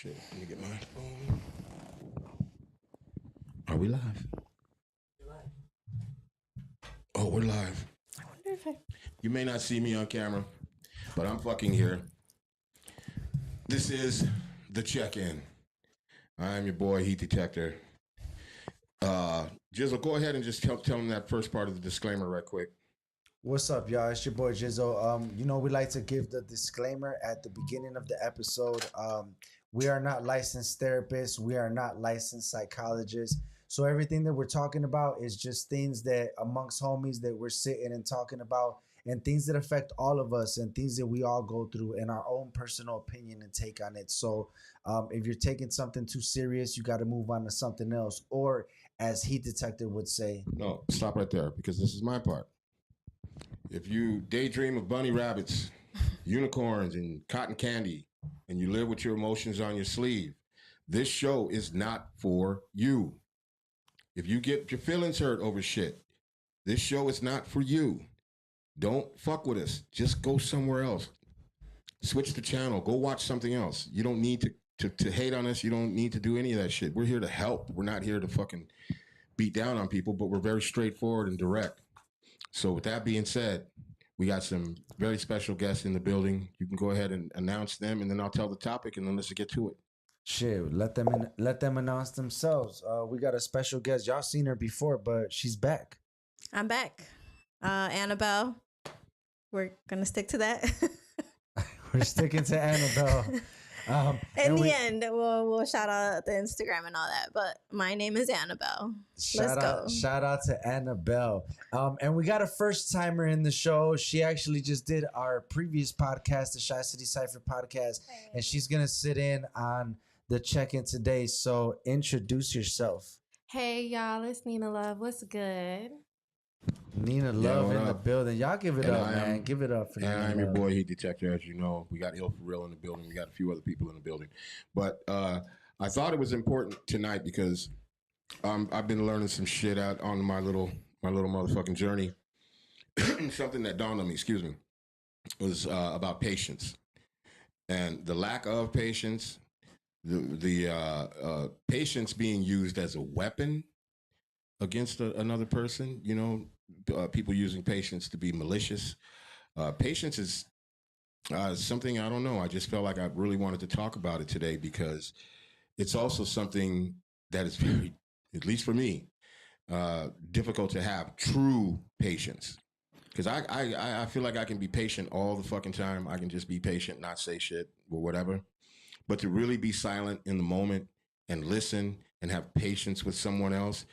Shit, let me get my phone. Are we live? Oh, we're live. I wonder if I... You may not see me on camera, but I'm fucking here. This is the check-in. I'm your boy, Heat Detector. Jizzle, go ahead and just tell them that first part of the disclaimer right quick. What's up, y'all? It's your boy Jizzle. We like to give the disclaimer at the beginning of the episode. We are not licensed therapists. We are not licensed psychologists. So everything that we're talking about is just things that amongst homies that we're sitting and talking about, and things that affect all of us and things that we all go through and our own personal opinion and take on it. So if you're taking something too serious, you got to move on to something else. Or as Heat Detector would say. No, stop right there because this is my part. If you daydream of bunny rabbits, unicorns, and cotton candy, and you live with your emotions on your sleeve, this show is not for you. If you get your feelings hurt over shit, this show is not for you. Don't fuck with us. Just go somewhere else. Switch the channel. Go watch something else. You don't need to hate on us. You don't need to do any of that shit. We're here to help. We're not here to fucking beat down on people, but we're very straightforward and direct. So with that being said, we got some very special guests in the building. You can go ahead and announce them, and then I'll tell the topic, and then let's get to it. Shit, let them announce themselves. We got a special guest. Y'all seen her before, but she's back. I'm back. Annabelle. We're going to stick to that. We're sticking to Annabelle. In the end, we'll shout out the Instagram and all that. But my name is Annabelle. Shout out to Annabelle. And we got a first timer in the show. She actually just did our previous podcast, the Shy City Cypher podcast, and she's gonna sit in on the check-in today. So introduce yourself. Hey y'all, it's Nina Love. What's good? Nina Love in the building. Y'all give it up, man. Give it up for Nina. And I'm Love. your boy, Heat Detector. As you know, we got Ill for Real in the building. We got a few other people in the building. But I thought it was important tonight because I've been learning some shit out on my little motherfucking journey. Something that dawned on me, was about patience and the lack of patience. The patience being used as a weapon against another person, people using patience to be malicious. Patience is something, I don't know. I just felt like I really wanted to talk about it today because it's also something that is very, at least for me, difficult to have true patience. Because I feel like I can be patient all the fucking time. I can just be patient, not say shit or whatever. But to really be silent in the moment and listen and have patience with someone else,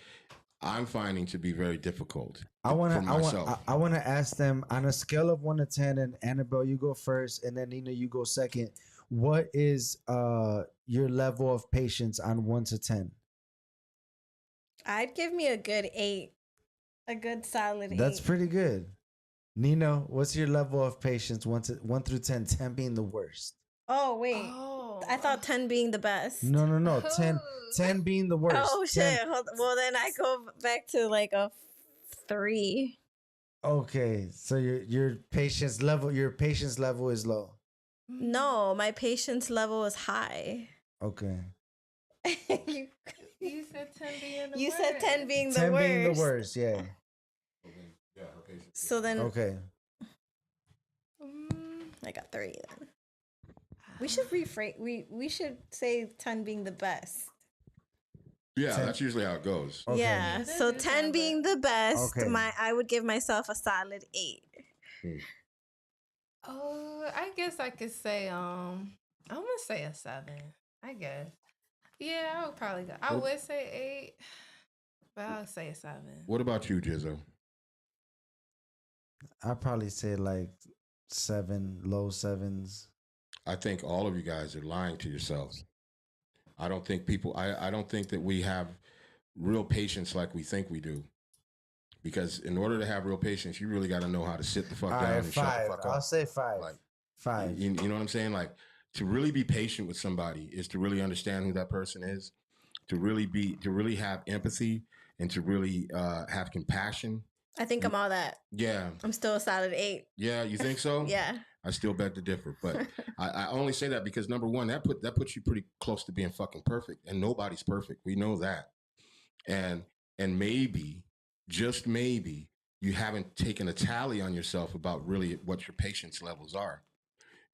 I'm finding to be very difficult. I want to ask them on a scale of 1 to 10, and Annabelle, you go first, and then Nina, you go second. What is your level of patience on 1 to 10? I'd give me a good 8. A good solid 8. That's pretty good. Nina, what's your level of patience 1 through 10? 10 being the worst. Oh, wait. I thought 10 being the best. No. 10 being the worst. Oh, shit. Well, then I go back to like a 3. Okay. So your patience level is low. No, my patience level is high. Okay. You said 10 being the worst. You said 10 being the 10 worst. being the worst, yeah. So then... Okay. I got 3 then. We should rephrase. We should say 10 being the best. Yeah, 10. That's usually how it goes. Okay. Yeah. So 10 being the best, okay. I would give myself a solid 8. Oh, I guess I could say I'm gonna say a 7. I guess. Yeah, I would probably go. I would say 8, but I'll say a 7. What about you, Jizzo? I'd probably say like 7, low 7s. I think all of you guys are lying to yourselves. I don't think I don't think that we have real patience like we think we do. Because in order to have real patience, you really got to know how to sit the fuck down and 5. shut the fuck up. I'll say 5. Like 5. You know what I'm saying? Like to really be patient with somebody is to really understand who that person is, to really have empathy and to really have compassion. I think I'm all that. Yeah. I'm still a solid 8. Yeah, you think so? Yeah. I still beg to differ. But I only say that because number one, that puts you pretty close to being fucking perfect, and nobody's perfect. We know that, and maybe, just maybe, you haven't taken a tally on yourself about really what your patience levels are.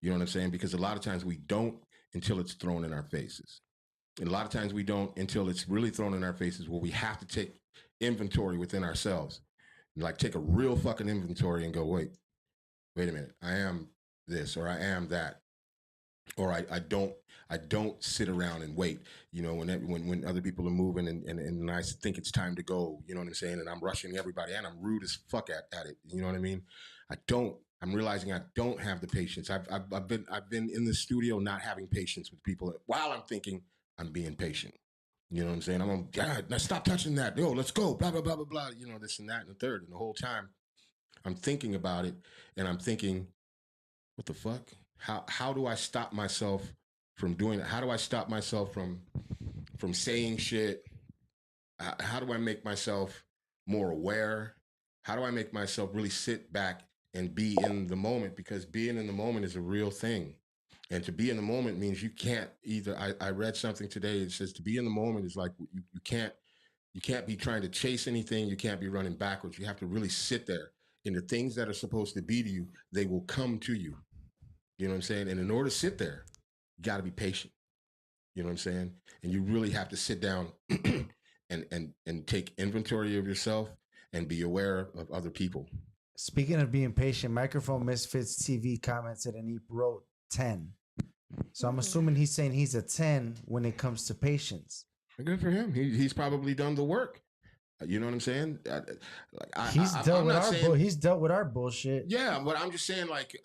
You know what I'm saying? Because a lot of times we don't until it's thrown in our faces. And a lot of times we don't until it's really thrown in our faces where we have to take inventory within ourselves. Like take a real fucking inventory and go, wait a minute, I am this or I am that. Or I don't sit around and wait. You know, when other people are moving and I think it's time to go, you know what I'm saying? And I'm rushing everybody and I'm rude as fuck at it. You know what I mean? I'm realizing I don't have the patience. I've been in the studio not having patience with people while I'm thinking I'm being patient. You know what I'm saying? I'm on, God, now stop touching that. Yo, let's go. Blah, blah, blah, blah, blah. You know, this and that and the third. And the whole time I'm thinking about it and I'm thinking, what the fuck? How do I stop myself from doing it? How do I stop myself from saying shit? How do I make myself more aware? How do I make myself really sit back and be in the moment? Because being in the moment is a real thing. And to be in the moment means you can't either. I read something today. It says to be in the moment is like you can't be trying to chase anything. You can't be running backwards. You have to really sit there. And the things that are supposed to be to you, they will come to you. You know what I'm saying? And in order to sit there, you got to be patient. You know what I'm saying? And you really have to sit down and take inventory of yourself and be aware of other people. Speaking of being patient, Microphone Misfits TV commented and he wrote 10. So I'm assuming he's saying he's a 10 when it comes to patience. Good for him. He's probably done the work. You know what I'm saying? He's dealt with our bullshit. Yeah, but I'm just saying, like,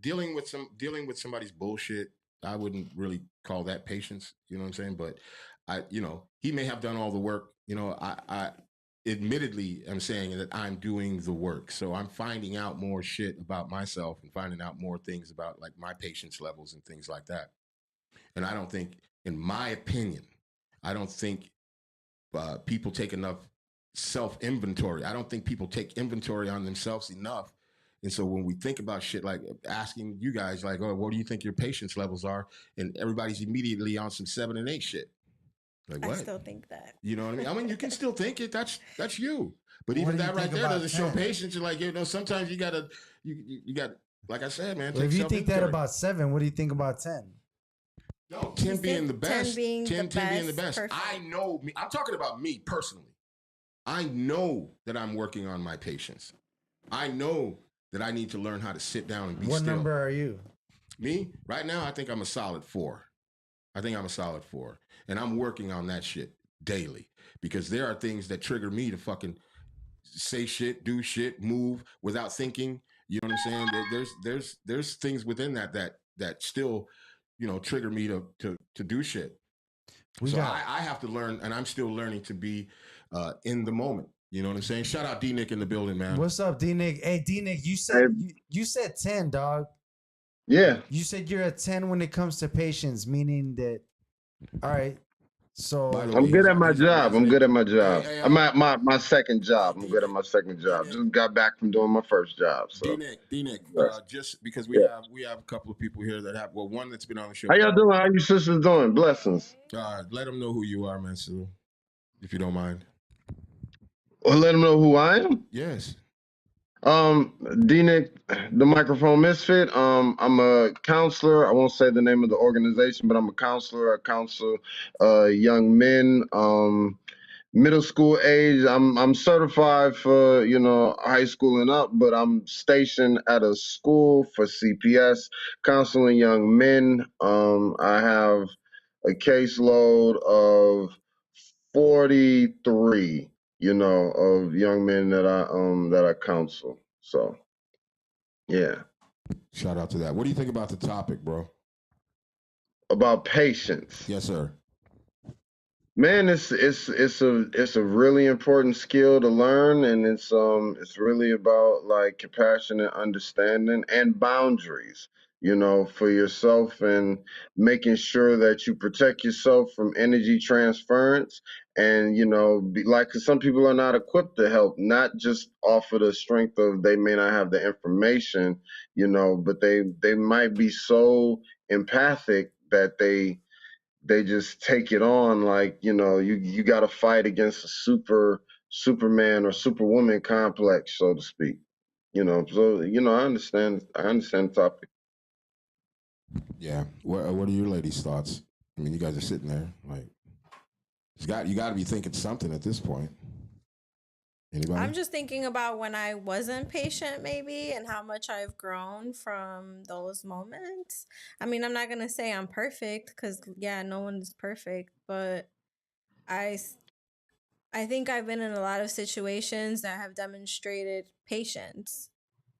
dealing with somebody's bullshit, I wouldn't really call that patience. You know what I'm saying? But he may have done all the work. You know, I admittedly am saying that I'm doing the work, so I'm finding out more shit about myself and finding out more things about like my patience levels and things like that. And I don't think, in my opinion, I don't think people take enough self inventory. I don't think people take inventory on themselves enough. And so when we think about shit, like asking you guys, like, oh, what do you think your patience levels are? And everybody's immediately on some 7 and 8 shit. Like what? I still think that. You know what I mean? I mean, you can still think it. That's you. But What even do you that right think there about doesn't show 10? patience. You're like, sometimes you gotta, you got, like I said, man. Well, if you think that about 7, what do you think about 10? No, 10 being the best. 10 being the best. Perfect. I know me. I'm talking about me personally. I know that I'm working on my patience. I know that I need to learn how to sit down and be What still. number are you? Me? Right now, I think I'm a solid 4. And I'm working on that shit daily because there are things that trigger me to fucking say shit, do shit, move without thinking. You know what I'm saying? There's things within that still, trigger me to do shit. I have to learn, and I'm still learning to be in the moment. You know what I'm saying? Shout out D Nick in the building, man. What's up, D Nick? Hey, D Nick, you said 10, dog. Yeah. You said you're a 10 when it comes to patience, meaning that. All right. So I'm good at my job. Hey, I'm at my second job. I'm good at my second job. Just got back from doing my first job. So D Nick, just because we have a couple of people here that have one that's been on the show. How y'all doing? How you sisters doing? Blessings. Let them know who you are, man, Sue, if you don't mind. Well, let them know who I am. Yes. D-Nick, the Microphone Misfit. I'm a counselor. I won't say the name of the organization, but I'm a counselor. I counsel young men, middle school age. I'm certified for high school and up, but I'm stationed at a school for CPS, counseling young men. I have a caseload of 43, of young men that I counsel. So, yeah. Shout out to that. What do you think about the topic, bro? About patience. Yes, sir. Man, it's a really important skill to learn, and it's really about like compassion and understanding and boundaries. for yourself, and making sure that you protect yourself from energy transference. And, like, 'cause some people are not equipped to help, not just off of the strength of they may not have the information, but they might be so empathic that they just take it on, like, you got to fight against a superman or superwoman complex, so to speak. So I understand the topic. Yeah. What are your ladies' thoughts? I mean, you guys are sitting there like you got to be thinking something at this point. Anybody? I'm just thinking about when I wasn't patient, maybe, and how much I've grown from those moments. I mean, I'm not gonna say I'm perfect because, yeah, no one is perfect, but I, s- I think I've been in a lot of situations that have demonstrated patience.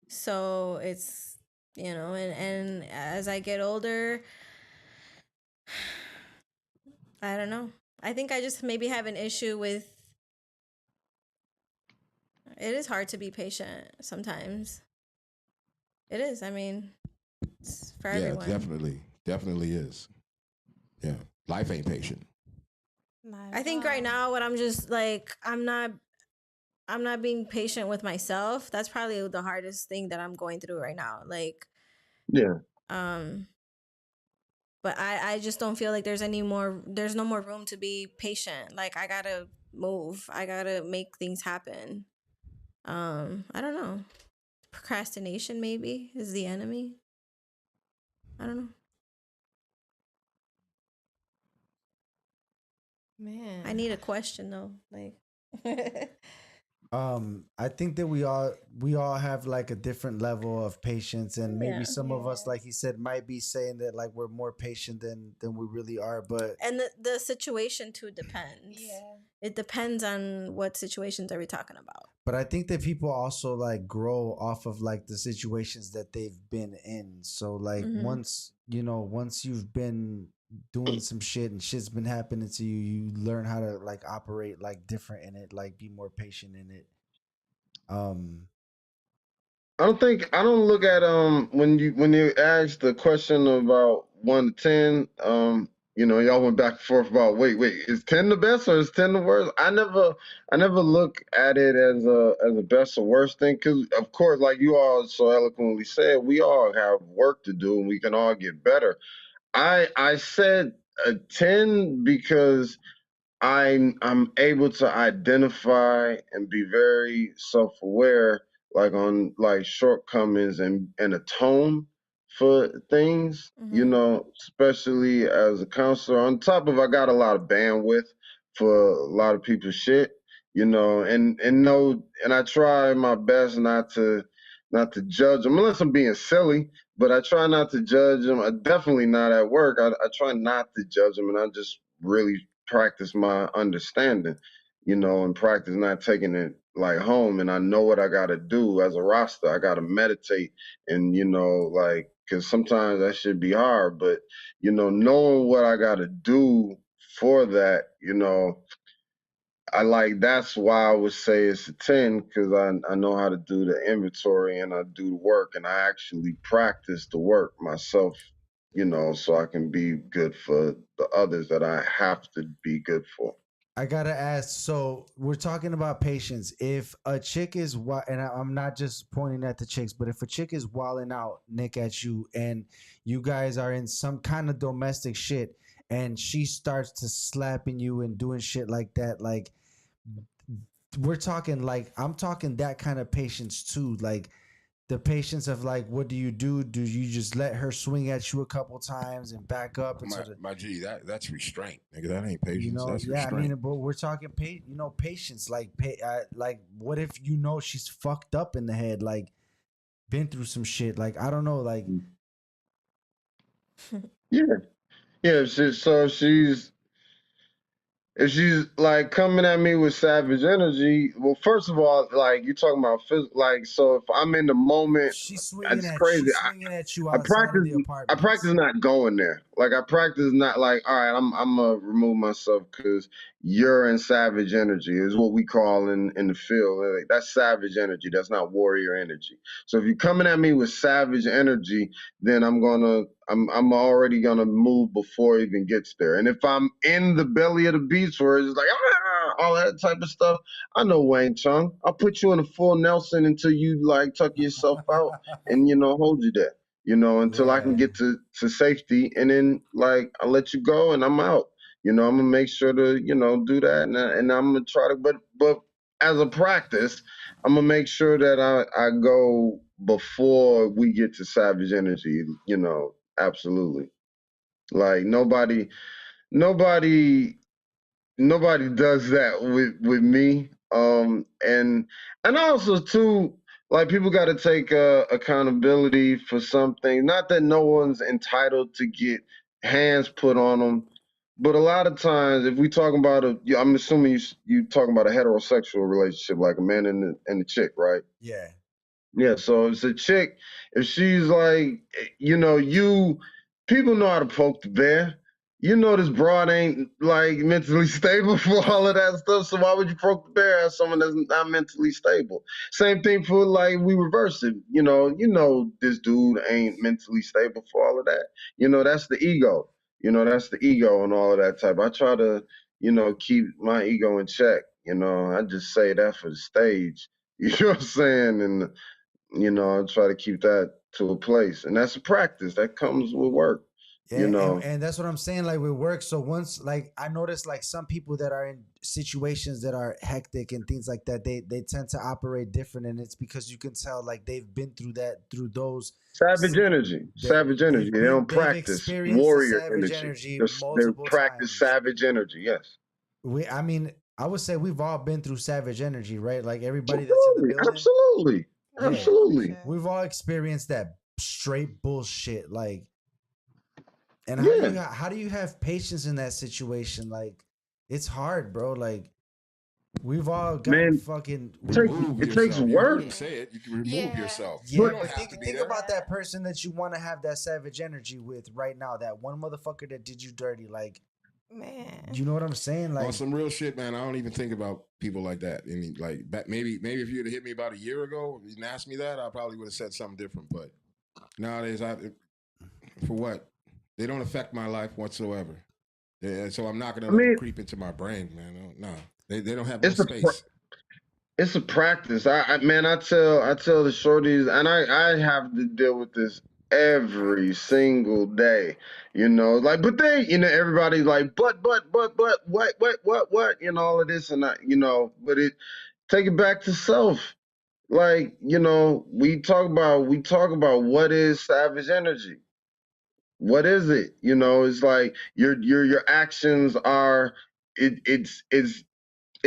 So it's, and as I get older, I don't know. I think I just maybe have an issue with it is hard to be patient sometimes. It is. I mean, it's for Yeah, everyone. definitely is. Yeah, life ain't patient. I think right now what I'm just like I'm not being patient with myself. That's probably the hardest thing that I'm going through right now. Like Yeah. um but I just don't feel like there's no more room to be patient. Like I got to move. I got to make things happen. I don't know. Procrastination maybe is the enemy. I don't know. Man. I need a question though. Like I think that we all have like a different level of patience, and maybe yeah. some of us, like he said, might be saying that like we're more patient than we really are. But And the situation too depends. Yeah. It depends on what situations are we talking about. I think that people also like grow off of like the situations that they've been in. So like Mhm. once you've been doing some shit and shit's been happening to you, you learn how to like operate like different in it, like be more patient in it. Um I don't look at when you asked the question about 1 to 10. Y'all went back and forth about, wait, is 10 the best or is 10 the worst? I never look at it as a best or worst thing, because of course, like you all so eloquently said, we all have work to do and we can all get better. I said a 10 because I'm able to identify and be very self-aware, like on like shortcomings and atone for things, Mhm. especially as a counselor. On top of, I got a lot of bandwidth for a lot of people's shit, and no, and I try my best not to judge them unless I'm being silly. But I try not to judge them. Definitely not at work. I try not to judge them, and I just really practice my understanding, and practice not taking it like home. And I know what I got to do as a roster. I got to meditate, and like, because sometimes that should be hard, but knowing what I got to do for that, I like, that's why I would say it's a 10, because I know how to do the inventory and I do the work and I actually practice the work myself, so I can be good for the others that I have to be good for. I gotta ask. So we're talking about patience. If a chick is and I'm not just pointing at the chicks, but if a chick is wilding out, Nick, at you, and you guys are in some kind of domestic shit, and she starts to slapping you and doing shit like that, like we're talking like I'm talking that kind of patience too, like the patience of like, what do you do? Do you just let her swing at you a couple times and back up My until the my G, that's restraint, nigga. That ain't patience. That's yeah, I mean, restraint. but we're talking patience, like like what if she's fucked up in the head, like been through some shit, like I don't know, like Yeah, yeah. If she's like coming at me with savage energy, well, first of all, like, you talking about like, so if I'm in the moment, it's crazy. she's swinging at you I outside of practice the I practice apartments. not going there. Like, I practice not, like, all right, I'm gonna remove myself, because you're in savage energy is what we call in the field. Like, that's savage energy. That's not warrior energy. So if you're coming at me with savage energy, then I'm already gonna move before it even gets there. And if I'm in the belly of the beast where it's like all that type of stuff, I know Wayne Chung. I'll put you in a full Nelson until you like tuck yourself out and hold you there. Until I can Yeah. get to safety, and then like I let you go and I'm out. I'm gonna make sure to, do that, and I'm gonna try to, but as a practice, I'm gonna make sure that I go before we get to savage energy. Absolutely. Like nobody, nobody does that with me. And also too, like people got to take accountability for something. Not that no one's entitled to get hands put on them, but a lot of times, if we talking about I'm assuming you talking about a heterosexual relationship, like a man and a chick, right? Yeah. Yeah, so if it's a chick, if she's like, people know how to poke the bear. This broad ain't like mentally stable for all of that stuff. So why would you poke the bear as someone that's not mentally stable? Same thing for like we reverse it. This dude ain't mentally stable for all of that. That's the ego. That's the ego and all of that type. I try to, keep my ego in check. I just say that for the stage. You know what I'm saying? And I try to keep that to a place. And that's a practice that comes with work, Yeah, and that's what I'm saying, like with work. So once, like, I noticed like some people that are in situations that are hectic and things like that, they tend to operate different, and it's because you can tell like they've been through those Savage energy. Savage energy. They don't they've practice experienced the warrior savage energy. energy They multiple practice times. savage energy, yes. I mean, I would say we've all been through savage energy, right? Like everybody that's in the building. Absolutely. Yeah, Absolutely. we've all experienced that straight bullshit. Like, and Yeah. how do you have patience in that situation? Like, it's hard, bro. Like, we've all gotten Man, fucking. Remove it takes yourself. You heard work. him say it. You can remove Yeah. yourself. Yeah, You don't but have to be think there. about that person that you want to have that savage energy with right now. That one motherfucker that did you dirty. Like, Man. you know what I'm saying? On Like, some real shit, man. I don't even think about people like that. I mean, like maybe if you'd have hit me about a year ago and asked me that, I probably would have said something different. But nowadays, for what? They don't affect my life whatsoever. So I'm not gonna I let them mean, creep into my brain, man. No, they don't have no it's a space. it's a practice. I tell the shorties, and I have to deal with this every single day. Like, but everybody's like, but, what, all of this and that, but take it back to self. Like, we talk about what is savage energy. What is it? It's like your actions are it's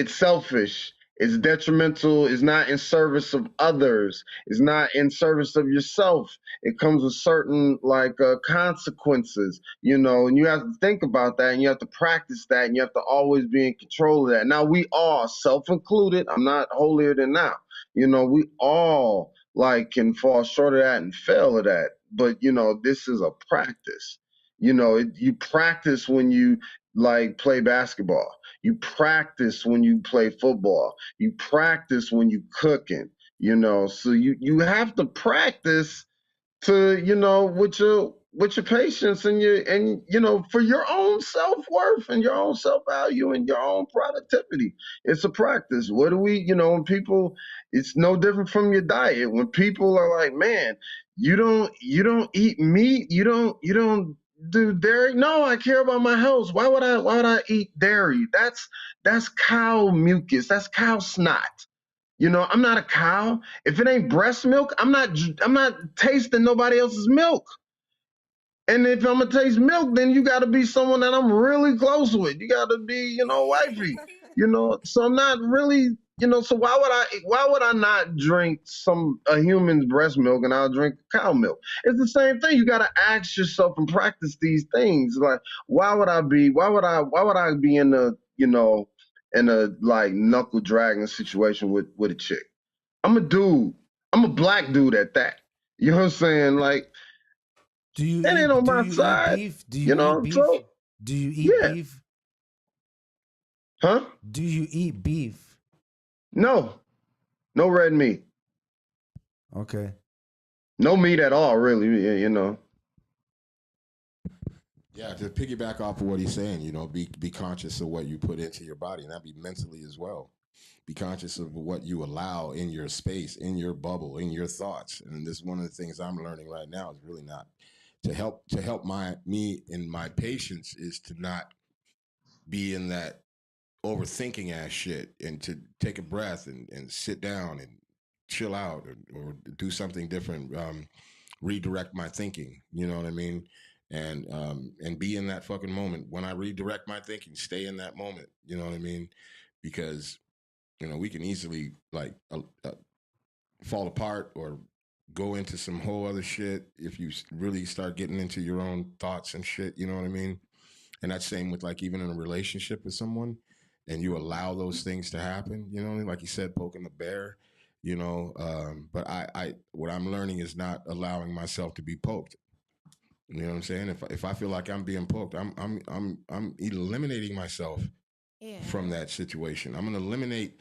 selfish, it's detrimental, it's not in service of others, it's not in service of yourself. It comes with certain like consequences, and you have to think about that, and you have to practice that, and you have to always be in control of that. Now we all, self-included, I'm not holier than thou, we all like can fall short of that and fail at that, but this is a practice. You practice when you like play basketball. You practice when you play football. You practice when you cooking. So you have to practice to with your patience and for your own self-worth and your own self-value and your own productivity. It's a practice. What do we, when people, it's no different from your diet. When people are like, man, you don't eat meat, you don't do dairy. No, I care about my health. Why would I eat dairy? That's cow mucus, that's cow snot. I'm not a cow. If it ain't breast milk, I'm not tasting nobody else's milk. And if I'm gonna taste milk, then you got to be someone that I'm really close with. You got to be, wifey. So I'm not really, So why would I not drink a human's breast milk and I'll drink cow milk? It's the same thing. You got to ask yourself and practice these things. Like, why would I be in a like knuckle dragging situation with a chick? I'm a dude. I'm a black dude at that. You know what I'm saying? Like, that ain't on do my you eat side. beef? Do you eat beef? So Do you eat yeah, beef? Huh? Do you eat beef? No. No red meat. Okay. No meat at all, really. You know. Yeah, to piggyback off of what he's saying, be conscious of what you put into your body, and that be mentally as well. Be conscious of what you allow in your space, in your bubble, in your thoughts. And this is one of the things I'm learning right now is really not to help me in my patience is to not be in that overthinking ass shit and to take a breath and sit down and chill out or do something different, redirect my thinking, you know what I mean? And be in that fucking moment. When I redirect my thinking, stay in that moment, you know what I mean? Because, we can easily like fall apart or go into some whole other shit if you really start getting into your own thoughts and shit, you know what I mean? And that's same with like even in a relationship with someone and you allow those things to happen, like you said, poking the bear, but I what I'm learning is not allowing myself to be poked. You know what I'm saying? If I feel like I'm being poked, I'm eliminating myself from that situation. I'm gonna eliminate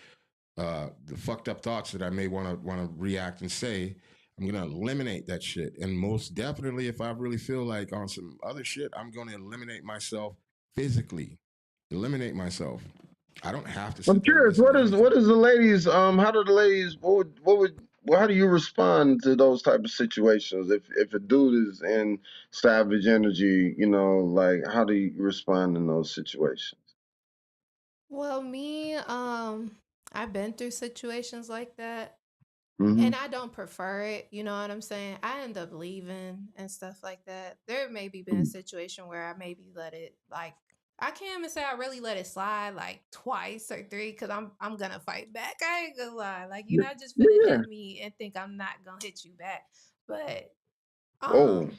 the fucked up thoughts that I may want to react and say. I'm gonna eliminate that shit, and most definitely, if I really feel like on some other shit, I'm gonna eliminate myself physically. Eliminate myself. I don't have to I'm sit there and curious. listen to What anything. is the ladies? How do the ladies? How do you respond to those type of situations? If a dude is in savage energy, like how do you respond in those situations? Well, me, I've been through situations like that. Mm-hmm. And I don't prefer it, you know what I'm saying? I end up leaving and stuff like that. There maybe been a situation where I maybe let it like I can't even say I really let it slide like twice or three because I'm gonna fight back. I ain't gonna lie. Like you're not just gonna Yeah. hit me and think I'm not gonna hit you back. But Oh,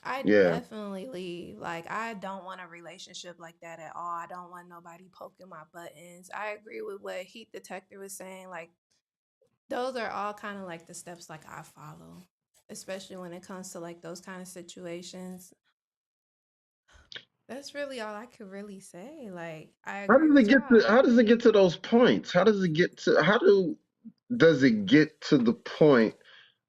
I yeah. definitely leave. Like I don't want a relationship like that at all. I don't want nobody poking my buttons. I agree with what Heat Detector was saying. Like those are all kind of like the steps like I follow, especially when it comes to like those kind of situations. That's really all I could really say. Like I How agree does it with get to? y'all. How does it get to those points? How does it get to? Does it get to the point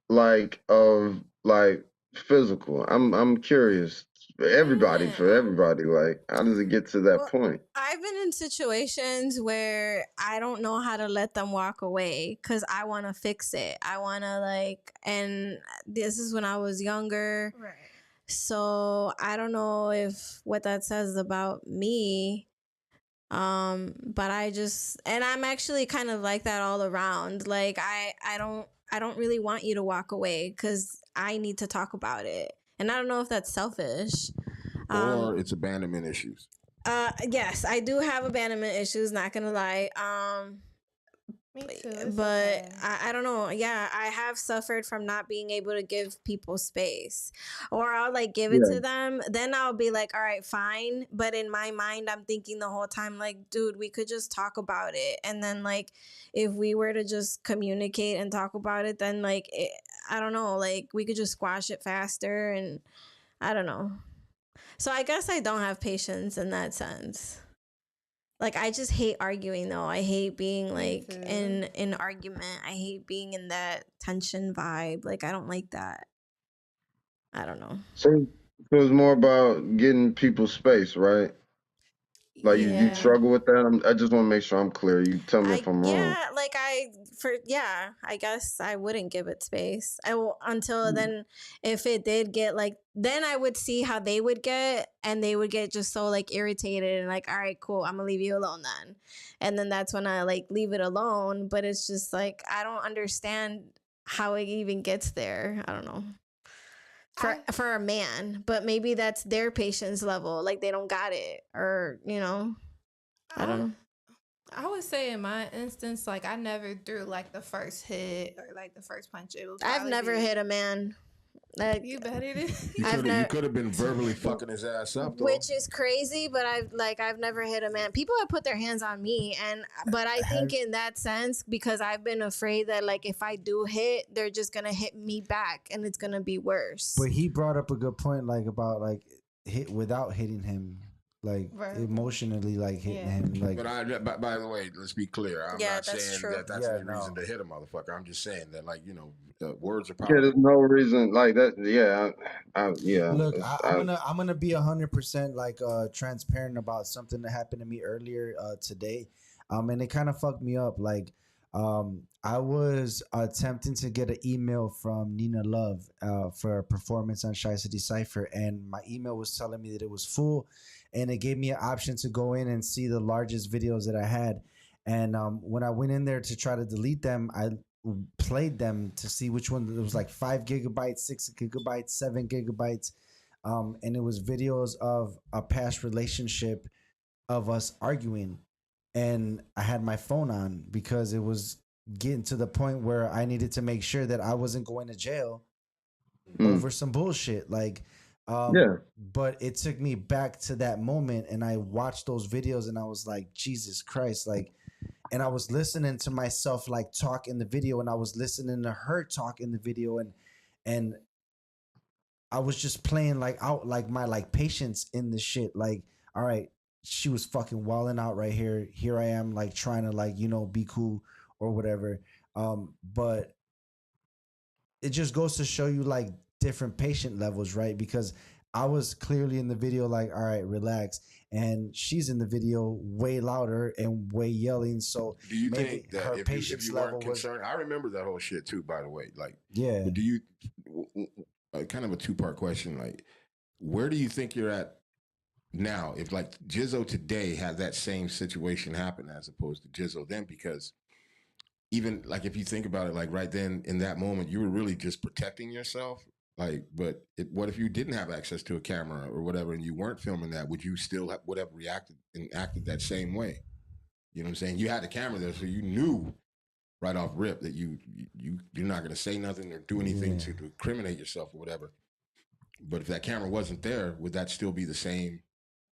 like of like physical? I'm curious. For Man, everybody, like how does it get to that Well, point? I've been in situations where I don't know how to let them walk away because I want to fix it. I want to and this is when I was younger. right. So I don't know if what that says about me. But and I'm actually kind of like that all around. Like I don't really want you to walk away because I need to talk about it. And I don't know if that's selfish. Um, Or it's abandonment issues. yes, I do have abandonment issues, not gonna lie. Me too. It's But okay. I don't know. Yeah, I have suffered from not being able to give people space. Or I'll like give it Yeah. to them. Then I'll be like, all right, fine. But in my mind, I'm thinking the whole time, like, dude, we could just talk about it. And then, like, if we were to just communicate and talk about it, then, like, I don't know, like, we could just squash it faster. And I don't know. So I guess I don't have patience in that sense. Like I just hate arguing though. I hate being Me like too. in an argument. I hate being in that tension vibe. Like I don't like that. I don't know. So it's more about getting people space, right? Like you Yeah. Yeah. struggle with that. I just want to make sure I'm clear. You tell me if I'm wrong. I guess I wouldn't give it space. I will until then if it did get like then I would see how they would get and they would get just so like irritated and like all right, cool, I'm going to leave you alone then. And then that's when I like leave it alone, but it's just like I don't understand how it even gets there. I don't know. I For a man, but maybe that's their patience level, like they don't got it or, I don't I know. I would say in my instance, like I never threw like the first hit or like the first punch. It would I've probably never be hit a man. Like you better than I've You never, could have been verbally fucking his ass up though. which is crazy, but I've never hit a man. People have put their hands on me, but I Have think in that sense because I've been afraid that like if I do hit, they're just gonna hit me back, and it's gonna be worse. But he brought up a good point, like about like hit without hitting him. like Right. emotionally, like hitting Yeah. him. Like, But by the way, let's be clear. I'm Yeah, not that's saying true. that that's Yeah, any reason no. to hit a motherfucker. I'm just saying that, like, words are Yeah, powerful. there's no reason like that. Yeah, yeah. look, I'm gonna be 100% like transparent about something that happened to me earlier today, and it kind of fucked me up. Like, I was attempting to get an email from Nina Love for a performance on Shy City Cipher, and my email was telling me that it was full, and it gave me an option to go in and see the largest videos that I had. And when I went in there to try to delete them, I played them to see which one. It was like 5 gigabytes, 6 gigabytes, 7 gigabytes, and it was videos of a past relationship of us arguing. And I had my phone on because it was getting to the point where I needed to make sure that I wasn't going to jail Mm, over some bullshit. Like, yeah. but it took me back to that moment, and I watched those videos, and I was like, Jesus Christ, like, and I was listening to myself like talk in the video, and I was listening to her talk in the video, and I was just playing like out like my like patience in the shit. Like, all right, she was fucking walling out right here. Here I am, like trying to like be cool or whatever. But it just goes to show you like different patient levels, right? Because I was clearly in the video like, all right, relax, and she's in the video way louder and way yelling. So Do you maybe think that her if patience you level weren't was concerned, I remember that whole shit too, by the way. Like, yeah. but do you, kind of a two-part question, like, where do you think you're at now? If like Jizzo today had that same situation happen as opposed to Jizzo then, because even like if you think about it, like right then in that moment, you were really just protecting yourself. Like, but what if you didn't have access to a camera or whatever, and you weren't filming that? Would you still would have reacted and acted that same way? You know what I'm saying? You had the camera there, so you knew right off rip that you're not going to say nothing or do anything Yeah. to incriminate yourself or whatever. But if that camera wasn't there, would that still be the same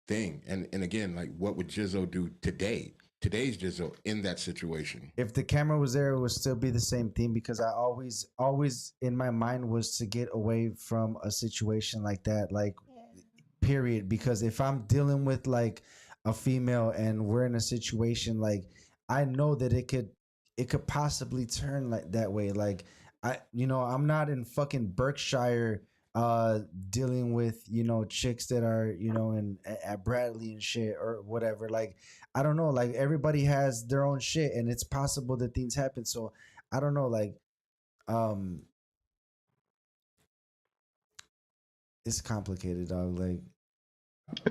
thing? And again, like, what would Jizzo do today? Today's Jizzo in that situation. If the camera was there, it would still be the same thing because I always in my mind was to get away from a situation like that. Like, Yeah. period. Because if I'm dealing with like a female and we're in a situation, like, I know that it could possibly turn like that way. Like, I'm not in fucking Berkshire dealing with chicks that are in at Bradley and shit or whatever. Like, I don't know, like, everybody has their own shit, and it's possible that things happen. So I don't know, like, um it's complicated, dog. Like,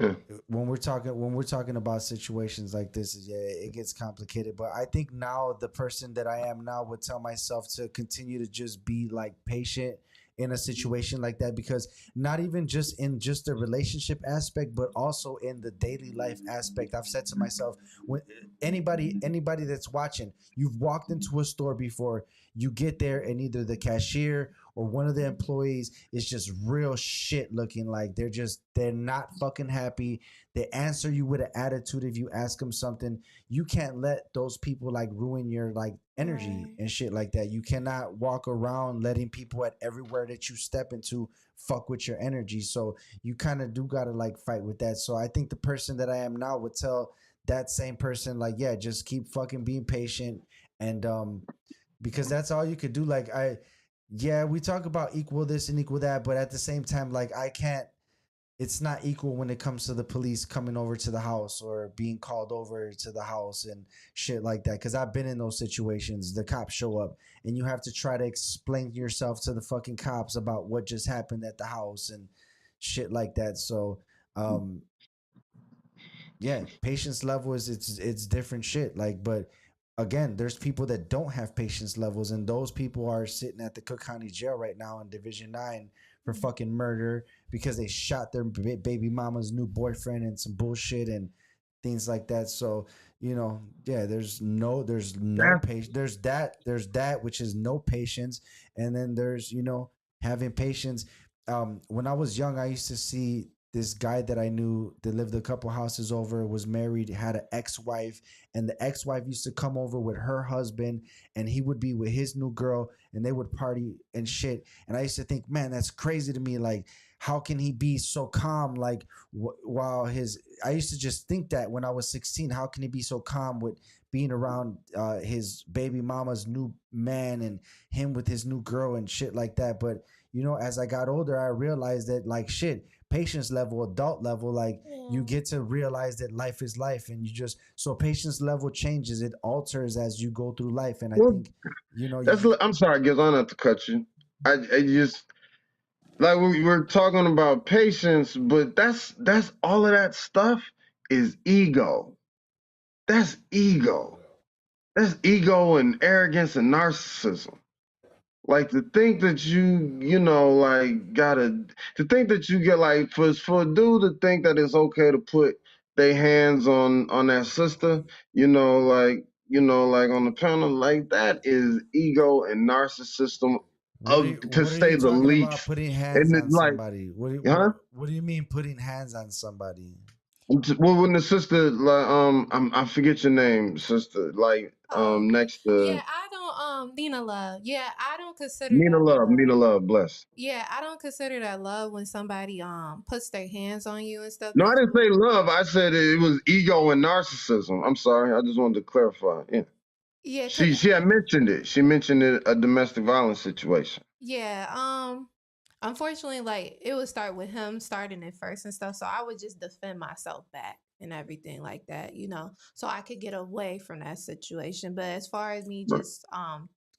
Yeah. when we're talking about situations like this, yeah, it gets complicated. But I think now the person that I am now would tell myself to continue to just be like patient in a situation like that, because not even just in just the relationship aspect, but also in the daily life aspect. I've said to myself, when anybody that's watching, you've walked into a store before, you get there and either the cashier or one of the employees is just real shit looking, like they're not fucking happy. They answer you with an attitude if you ask them something. You can't let those people like ruin your like energy Right. and shit like that. You cannot walk around letting people at everywhere that you step into fuck with your energy. So you kind of do gotta like fight with that. So I think the person that I am now would tell that same person like, yeah, just keep fucking being patient, and because that's all you could do. Like, yeah, we talk about equal this and equal that, but at the same time, like, I can't. It's not equal when it comes to the police coming over to the house or being called over to the house and shit like that. Because I've been in those situations. The cops show up and you have to try to explain yourself to the fucking cops about what just happened at the house and shit like that. So, yeah, patience level is it's different shit. Like, but again, there's people that don't have patience levels, and those people are sitting at the Cook County Jail right now in Division 9 for fucking murder because they shot their baby mama's new boyfriend and some bullshit and things like that. So, yeah, there's no That's patience. There's that which is no patience, and then there's having patience. When I was young, I used to see this guy that I knew that lived a couple houses over, was married, had an ex-wife, and the ex-wife used to come over with her husband, and he would be with his new girl, and they would party and shit. And I used to think, man, that's crazy to me. Like, how can he be so calm? Like, while his, I used to just think that when I was 16, how can he be so calm with being around his baby mama's new man and him with his new girl and shit like that. But as I got older, I realized that, like, shit, patience level, adult level, like, you get to realize that life is life, and so patience level changes, it alters as you go through life. And I Well, think, you, I'm sorry, Giz, I not to cut you. I just like we're talking about patience, but that's all of that stuff is ego. That's ego. That's ego and arrogance and narcissism. Like, to think that like to think that you get, like, for a dude to think that it's okay to put their hands on that sister, like on the panel, like, that is ego and narcissism, to what are you say the talking about, least. putting hands And on like, somebody? huh? What do you mean putting hands on somebody? Well, when the sister, like, I forget your name, sister, like, Oh, next yeah, to I don't Nina Love. Yeah, I don't consider Nina that Love, love. Nina Love, bless. Yeah, I don't consider that love when somebody puts their hands on you and stuff. No, I didn't say love. I said it was ego and narcissism. I'm sorry. I just wanted to clarify. Yeah. Yeah, cause She had mentioned it. She mentioned it, a domestic violence situation. yeah, unfortunately, like, it would start with him starting it first and stuff. So I would just defend myself back and everything like that, so I could get away from that situation. But as far as me But just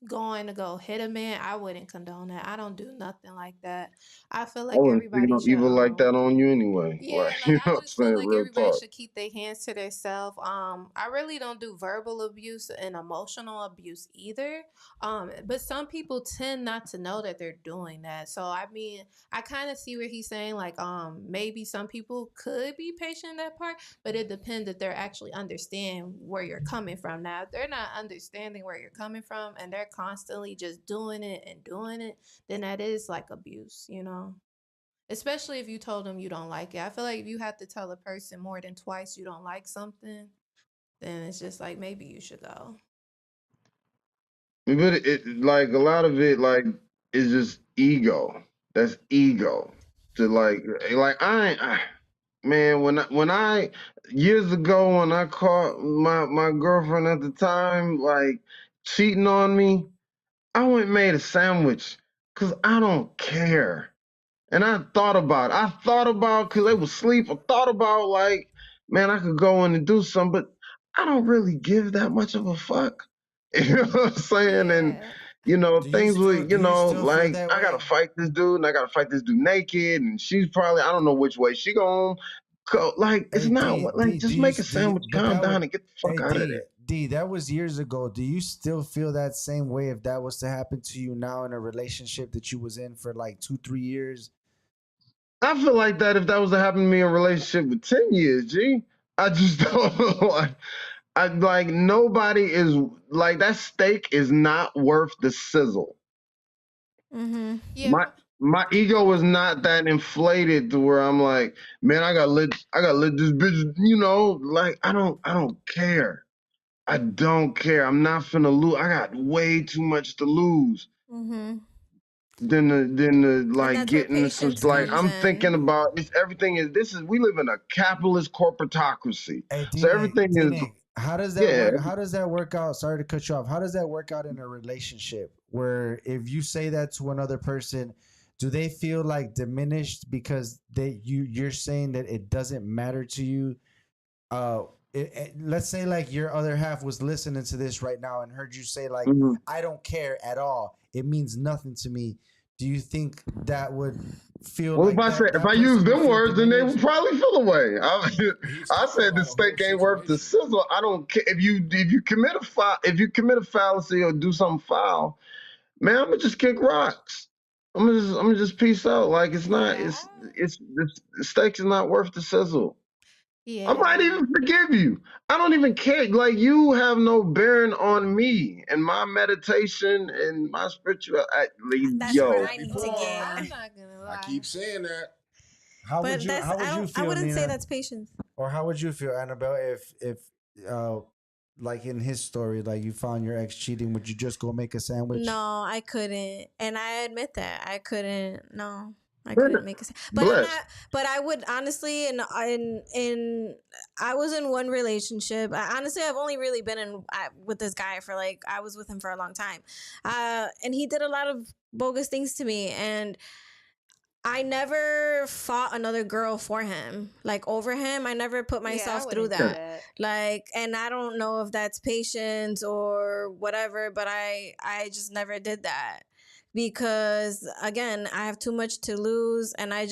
going to go hit a man, I wouldn't condone that. I don't do nothing like that. I feel I like wouldn't see everybody no should evil like that on you anyway. yeah, Like, like, I what I'm just feel saying? like Real everybody talk. should keep their hands to themselves. I really don't do verbal abuse and emotional abuse either. But some people tend not to know that they're doing that. So I mean, I kind of see where he's saying, like, maybe some people could be patient in that part, but it depends if they're actually understand where you're coming from. Now, if they're not understanding where you're coming from and they're constantly just doing it, then that is like abuse. Especially if you told them you don't like it. I feel like if you have to tell a person more than twice you don't like something, then it's just like maybe you should go. But like, a lot of it, like, is just ego. That's ego. To, like, man, when I years ago, when I caught my girlfriend at the time, like, cheating on me, I went and made a sandwich because I don't care. And I thought about, because they was asleep. I thought about, like, man, I could go in and do something, but I don't really give that much of a fuck. You know what I'm saying? And, Yeah. things would, Do you still feel like, that I gotta way? fight this dude, and I gotta fight this dude naked, and she's probably, I don't know which way she gonna go. Like, it's Hey, not like, Do just you, make a do you, sandwich, but calm that would, down, and get the hey, fuck out of there. that was years ago. Do you still feel that same way if that was to happen to you now in a relationship that you was in for like 2, 3 years? I feel like that if that was to happen to me in a relationship with 10 years, G. I just don't know. I like, nobody is like, that steak is not worth the sizzle. Mm-hmm. Yeah. My ego is not that inflated to where I'm like, man, I gotta let this bitch, like, I don't care. I don't care. I'm not finna lose. I got way too much to lose Mm-hmm. than And like that's where getting this. patience Like, comes I'm thinking in. about this. Everything is, we live in a capitalist corporatocracy. Hey, So everything is, How does that yeah. work? How does that work out? Sorry to cut you off. How does that work out in a relationship where if you say that to another person, do they feel like diminished because you're saying that it doesn't matter to you? uh let's say like your other half was listening to this right now and heard you say like, Mhm. I don't care at all, it means nothing to me. Do you think that would feel Well, if like I said, if that I use person would them feel words, then they would diminished? probably feel away. He's I talking said the about a whole steak ain't worth the situation. sizzle. I don't care if you commit a fallacy or do something foul, man. I'm gonna just kick rocks. I'm gonna just peace out. Like, it's not. Yeah. It's the steak is not worth the sizzle. I Yeah. might even forgive you. I don't even care. Like, you have no bearing on me and my meditation and my spiritual. That's Said where Yo, that I need to before. get. I'm not gonna I lie. keep saying that. But that's how would you I feel, wouldn't say Nina? that's patience. Or how would you feel, Annabelle, if uh like in his story, like you found your ex cheating, would you just go make a sandwich? No, I couldn't, and I admit that I couldn't. No, I Man, couldn't make a. But I'm bless. not. But I would honestly, I was in one relationship. Honestly, I've only really been with this guy for like I was with him for a long time, and he did a lot of bogus things to me, and I never fought another girl for him, like over him. I never put Yeah, I myself through wouldn't do Yeah. that. that. Like, and I don't know if that's patience or whatever, but I just never did that because again, I have too much to lose, and I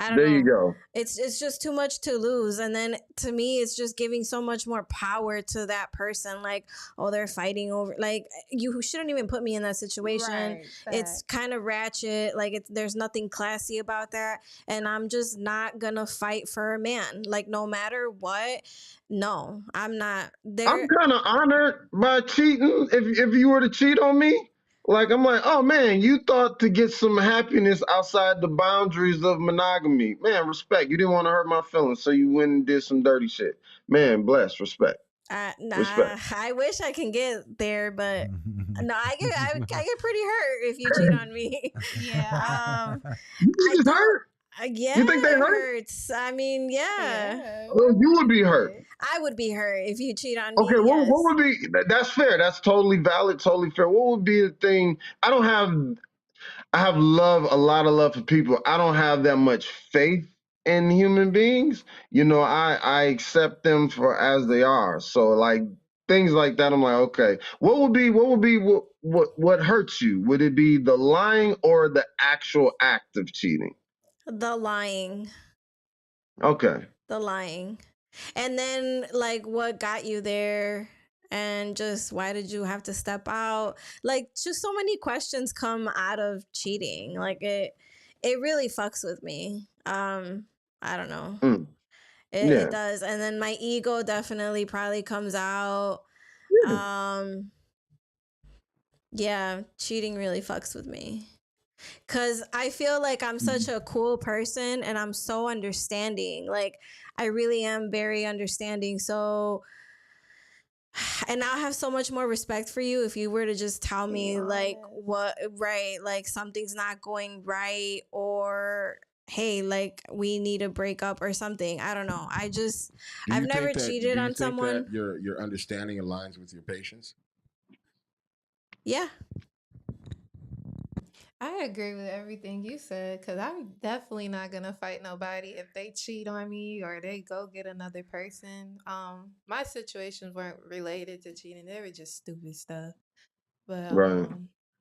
don't There you know. go. It's just too much to lose, and then to me, it's just giving so much more power to that person. Like, oh, they're fighting over. Like, you shouldn't even put me in that situation. Right. It's Facts. kind of ratchet. Like, there's nothing classy about that, and I'm just not gonna fight for a man. Like, no matter what, no, I'm not I'm there. kind of honored by cheating. If you were to cheat on me, like I'm like, oh man, you thought to get some happiness outside the boundaries of monogamy. Man, respect. You didn't want to hurt my feelings, so you went and did some dirty shit. Man, bless, respect, respect. I wish I can get there, but no, I get pretty hurt if you cheat on me. Yeah. You I just do. hurt. Yeah, You think they it hurt? hurts. I mean, yeah. Yeah. Oh, you would be hurt. I would be hurt if you cheat on Okay, me. what Yes. would be? That's fair. That's totally valid. Totally fair. What would be the thing? I have love, a lot of love for people. I don't have that much faith in human beings. You know, I accept them for as they are. So like things like that, I'm like, okay, what hurts you? Would it be the lying or the actual act of cheating? The lying. Okay. The lying. And then like what got you there, and just why did you have to step out? Like just so many questions come out of cheating. Like it really fucks with me. I don't know. Mm, It yeah. does. And then my ego definitely probably comes out. Yeah. Um yeah, cheating really fucks with me. Cause I feel like I'm such a cool person and I'm so understanding. Like I really am very understanding. So and I have so much more respect for you if you were to just tell Be me like honest. what right, like something's not going right, or hey, like we need to break up or something. I don't know. I've never cheated do you on think someone. that your understanding aligns with your patience? Yeah. I agree with everything you said because I'm definitely not gonna fight nobody if they cheat on me or they go get another person. My situations weren't related to cheating; they were just stupid stuff. But Right.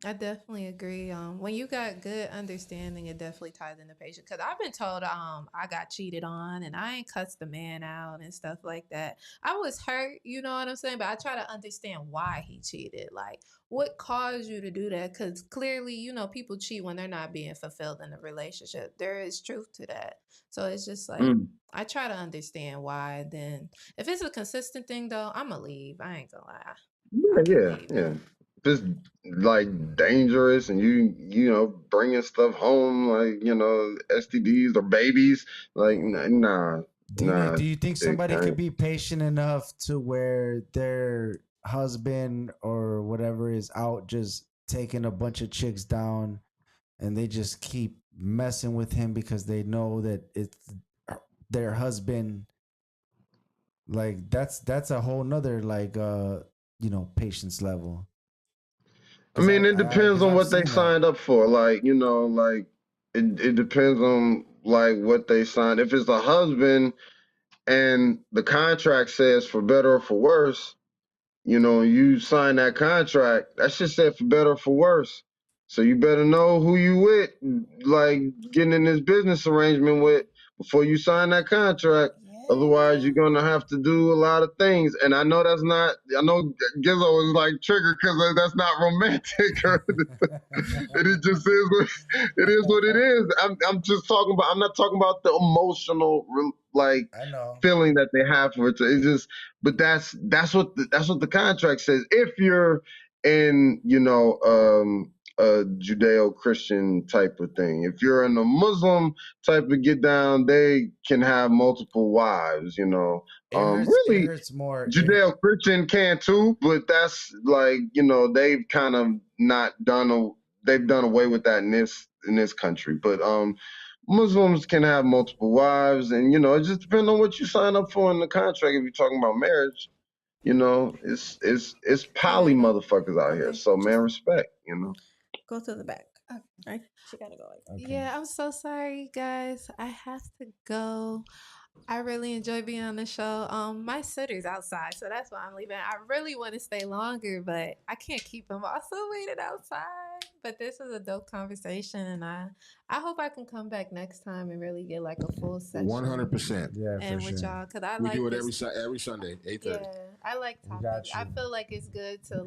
I definitely agree. When you got good understanding, it definitely ties into patience. Cause I've been told I got cheated on and I ain't cussed the man out and stuff like that. I was hurt, you know what I'm saying? But I try to understand why he cheated. Like what caused you to do that? Cause clearly, you know, people cheat when they're not being fulfilled in a relationship. There is truth to that. So it's just like Mm. I try to understand why. Then if it's a consistent thing though, I'ma leave. I ain't gonna lie. Yeah, I'll be yeah, leaving. yeah. If it's like dangerous and you know bringing stuff home like STDs or babies, like nah, nah, Do you think big somebody could thing. be patient enough to where their husband or whatever is out just taking a bunch of chicks down and they just keep messing with him because they know that it's their husband? Like that's a whole nother like patience level. I Cause mean, it depends on I've what they seen that. signed up for. Like, like it depends on like what they signed. If it's a husband and the contract says for better or for worse, you sign that contract, that shit said for better or for worse. So you better know who you with, like getting in this business arrangement with before you sign that contract. Otherwise, you're gonna have to do a lot of things. And I know that's not. I know Gizzo is like triggered because that's not romantic. It just is. It is what it is. I'm just talking about. I'm not talking about the emotional, like I know. feeling that they have for it. It's just but that's what the contract says. If you're in, a Judeo-Christian type of thing. If you're in a Muslim type of get down, they can have multiple wives. It Really, hurts more. Judeo-Christian can too, but that's like they've kind of not they've done away with that in this country. But Muslims can have multiple wives, and it just depends on what you sign up for in the contract. If you're talking about marriage, it's poly Yeah. motherfuckers out here. Okay. So man, respect. Go to the back. Okay. Right? She gotta go like that. Okay. Yeah, I'm so sorry, guys. I have to go. I really enjoy being on the show. My sitter's outside, so that's why I'm leaving. I really want to stay longer, but I can't keep him also waiting outside. But this was a dope conversation, and I hope I can come back next time and really get like a full session. 100%. Yeah, And for with sure. y'all, cause I We like do it this. every Sunday, 8:30. Yeah, I like We got topics. I you. feel like it's good to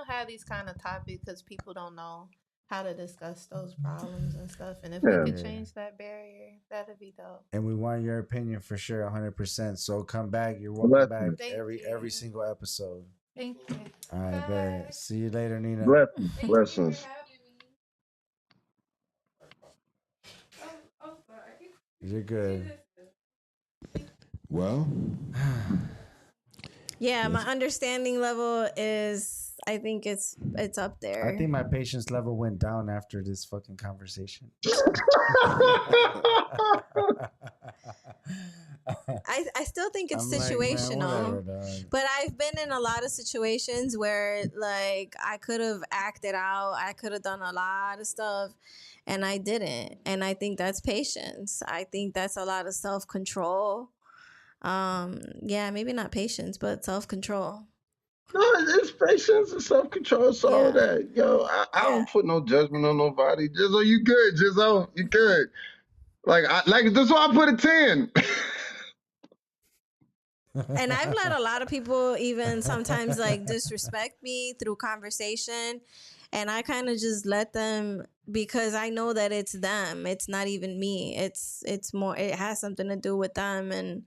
have these kind of topics because people don't know how to discuss those problems and stuff. And if we Yeah. could change that barrier, that'd be dope. And we want your opinion for sure, 100%. So come back. You're welcome back Thank every you. single episode. Thank you. All right, Bye. bet. See you later, Nina. Blessings, Thank blessings. you for having me. I'm sorry. You're good. Well, Yeah, my understanding level is, I think it's up there. I think my patience level went down after this fucking conversation. I still think it's I'm like, man, situational. whatever, dog. But I've been in a lot of situations where like I could have acted out, I could have done a lot of stuff, and I didn't. And I think that's patience. I think that's a lot of self-control. Yeah, maybe not patience, but self-control. No, it's patience and self-control. It's all Yeah. that. I don't put no judgment on nobody. Jizzo, you good, Jizzo. You good. Like that's why I put a 10. And I've let a lot of people even sometimes like disrespect me through conversation, and I kind of just let them because I know that it's them. It's not even me. It's more, it has something to do with them, and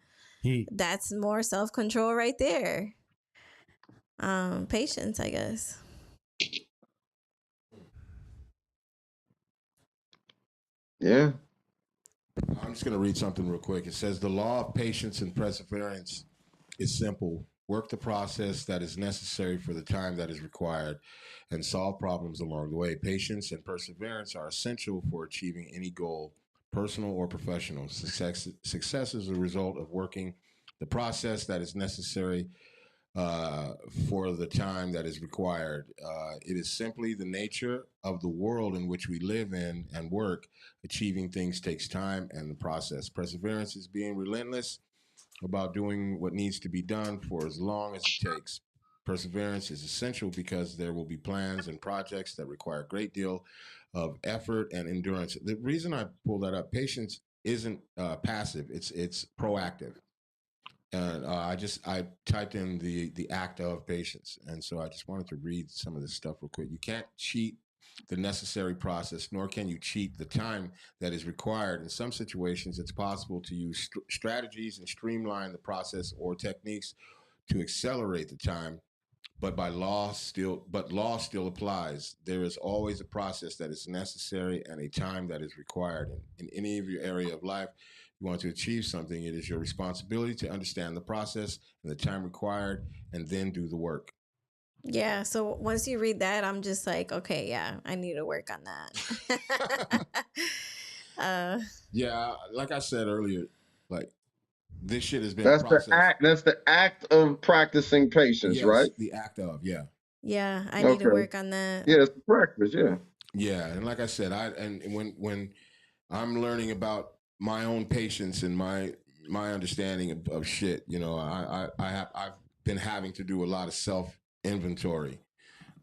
that's more self-control right there. Patience, I guess. Yeah. I'm just going to read something real quick. It says the law of patience and perseverance is simple. Work the process that is necessary for the time that is required and solve problems along the way. Patience and perseverance are essential for achieving any goal, personal or professional. Success is a result of working the process that is necessary for the time that is required. It is simply the nature of the world in which we live in and work. Achieving things takes time and the process. Perseverance is being relentless about doing what needs to be done for as long as it takes. Perseverance is essential because there will be plans and projects that require a great deal of effort and endurance. The reason I pull that up, patience isn't passive; it's proactive. And I typed in the act of patience, and so I just wanted to read some of this stuff real quick. You can't cheat the necessary process, nor can you cheat the time that is required. In some situations, it's possible to use strategies and streamline the process or techniques to accelerate the time. But law still applies. There is always a process that is necessary and a time that is required. In any of your area of life, you want to achieve something, it is your responsibility to understand the process and the time required and then do the work. Yeah, so once you read that, I'm just like, okay, yeah, I need to work on that. Yeah, like I said earlier, like this shit has been That's processed. That's the act of practicing patience, Yes, right? the act of, yeah. Yeah, I need to work on that. Yeah, it's the practice, yeah. Yeah, and like I said, when I'm learning about my own patience and my understanding of shit, I've been having to do a lot of self inventory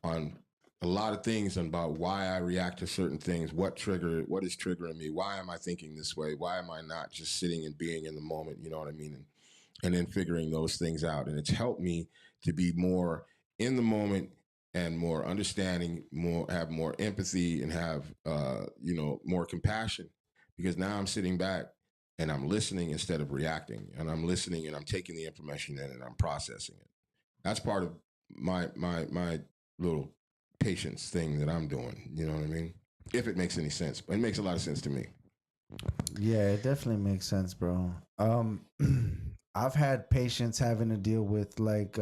on a lot of things about why I react to certain things, what is triggering me, why am I thinking this way, why am I not just sitting and being in the moment, you know what I mean, and then figuring those things out, and it's helped me to be more in the moment and more understanding, have more empathy, and have more compassion, because now I'm sitting back and I'm listening instead of reacting, and I'm listening and I'm taking the information in and I'm processing it. That's part of my little patience thing that I'm doing. You know what I mean? If it makes any sense, but it makes a lot of sense to me. Yeah, it definitely makes sense, bro. I've had patients having to deal with like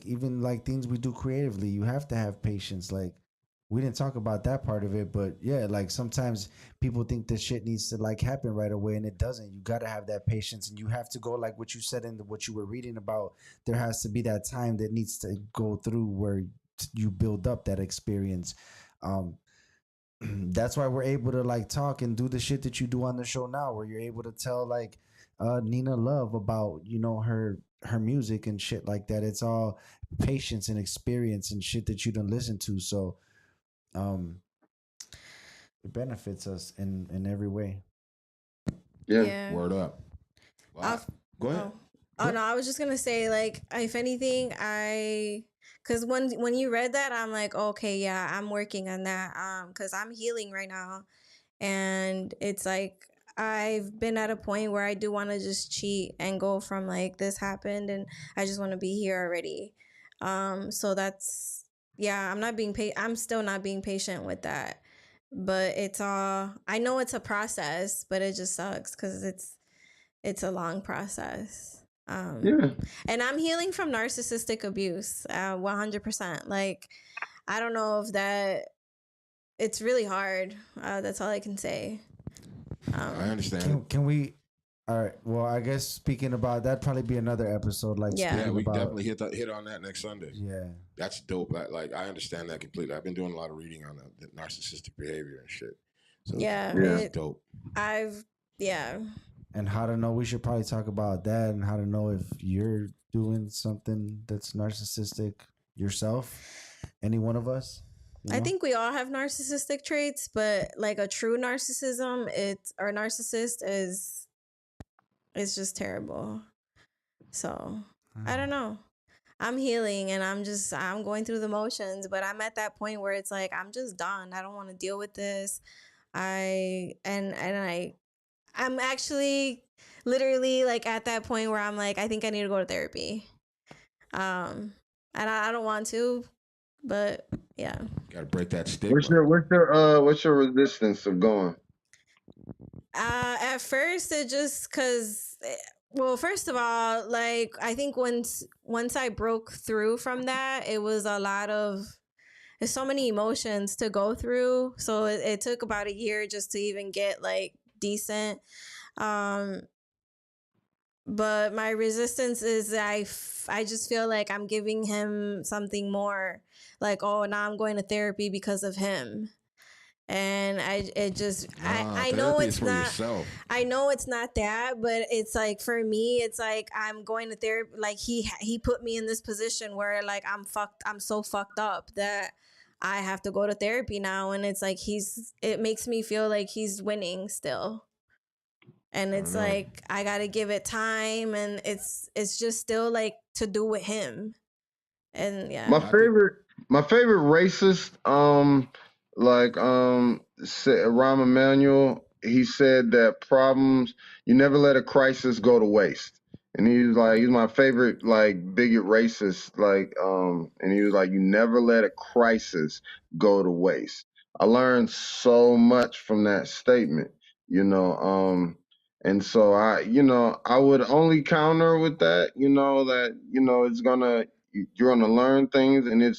even like things we do creatively. You have to have patience. Like we didn't talk about that part of it, but yeah, like sometimes people think this shit needs to like happen right away, and it doesn't. You got to have that patience, and you have to go like what you said in what you were reading about. There has to be that time that needs to go through where you build up that experience. Um, that's why we're able to like talk and do the shit that you do on the show now, where you're able to tell like Nina Love about her music and shit like that. It's all patience and experience and shit that you don't listen to. So um, it benefits us in every way. Yeah. Yeah. Word up. Wow. I've- Go ahead. Oh no, I was just gonna say, like, if anything, because when you read that, I'm like, okay, yeah, I'm working on that. Because I'm healing right now, and it's like I've been at a point where I do want to just cheat and go from like this happened, and I just want to be here already. So that's yeah, I'm still not being patient with that, but it's all I know it's a process, but it just sucks because it's a long process. Yeah. And I'm healing from narcissistic abuse, 100%. Like, I don't know if that. It's really hard. That's all I can say. I understand. Can we? All right. Well, I guess speaking about that, probably be another episode. Like Yeah. Yeah, speaking we can about definitely hit on that next Sunday. yeah. That's dope. I understand that completely. I've been doing a lot of reading on the narcissistic behavior and shit. So Yeah, Yeah. it's dope. Yeah. And how to know, we should probably talk about that and how to know if you're doing something that's narcissistic yourself, any one of us, you I know? think we all have narcissistic traits, but like a true narcissism, narcissist is it's just terrible. So I don't know. I'm healing and I'm going through the motions, but I'm at that point where it's like I'm just done. I don't want to deal with this. I'm actually literally like at that point where I'm like I think I need to go to therapy. And I don't want to, but yeah. Got to break that stigma. What's your resistance of going? At first, it just because, well, first of all, like I think once I broke through from that, it was a lot of there's so many emotions to go through. So it took about a year just to even get like decent. Um, but my resistance is I just feel like I'm giving him something more. Like, oh, now I'm going to therapy because of him. And I know therapy it's is for not yourself. I know it's not that, but it's like for me it's like I'm going to therapy, like he put me in this position where like I'm so fucked up that I have to go to therapy now, and it's like it makes me feel like he's winning still. And it's like I got to give it time, and it's just still like to do with him. And yeah. My favorite racist, Rahm Emanuel, he said that problems, you never let a crisis go to waste. And he's my favorite like bigot racist, and he was like, you never let a crisis go to waste. I learned so much from that statement, you know. And so I would only counter with that, it's you're gonna learn things, and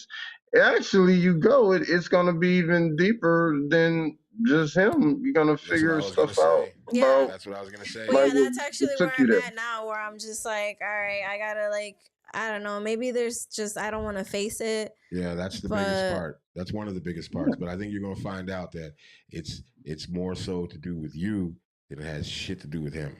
actually it's gonna be even deeper than just him. You're gonna That's what I figure was gonna stuff out say. Yeah. about That's what I was gonna say. Well, like yeah, that's what actually took where you I'm there. at now, where I'm just like, all right, I gotta like, I don't know, maybe there's just I don't want to face it. Yeah, that's the biggest part. That's one of the biggest parts. But I think you're gonna find out that it's more so to do with you than it has shit to do with him.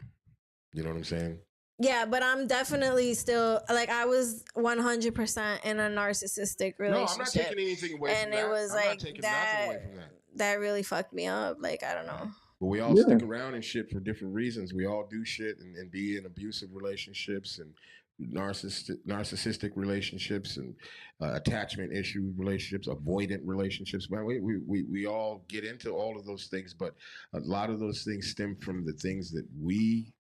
You know what I'm saying? Yeah, but I'm definitely still like I was 100% in a narcissistic No, I'm not relationship, taking anything away and from that. it was I'm not like taking that. nothing away from that. That really fucked me up. Like I don't know. But we all Yeah. stick around and shit for different reasons. We all do shit and be in abusive relationships and narcissistic relationships and attachment issue relationships, avoidant relationships. Man, we all get into all of those things, but a lot of those things stem from the things that we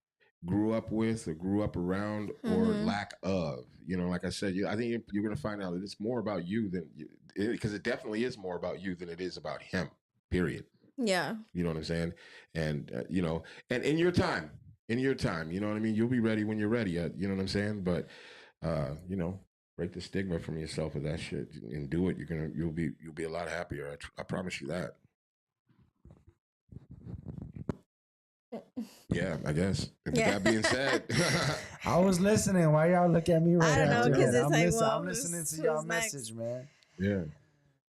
grew up with or grew up around or lack of. You know, like I said, I think you're going to find out that it's more about you than because it definitely is more about you than it is about him. Period. Yeah. You know what I'm saying? And you know, and in your time, you know what I mean. You'll be ready when you're ready. You know what I'm saying? But you know, break the stigma from yourself with that shit and do it. You'll be a lot happier. I promise you that. Yeah, I guess. With Yeah. that being said, I was listening. Why y'all look at me right I don't know, after 'cause that? it's like, well, I'm listening to y'all who's next? message, man. yeah.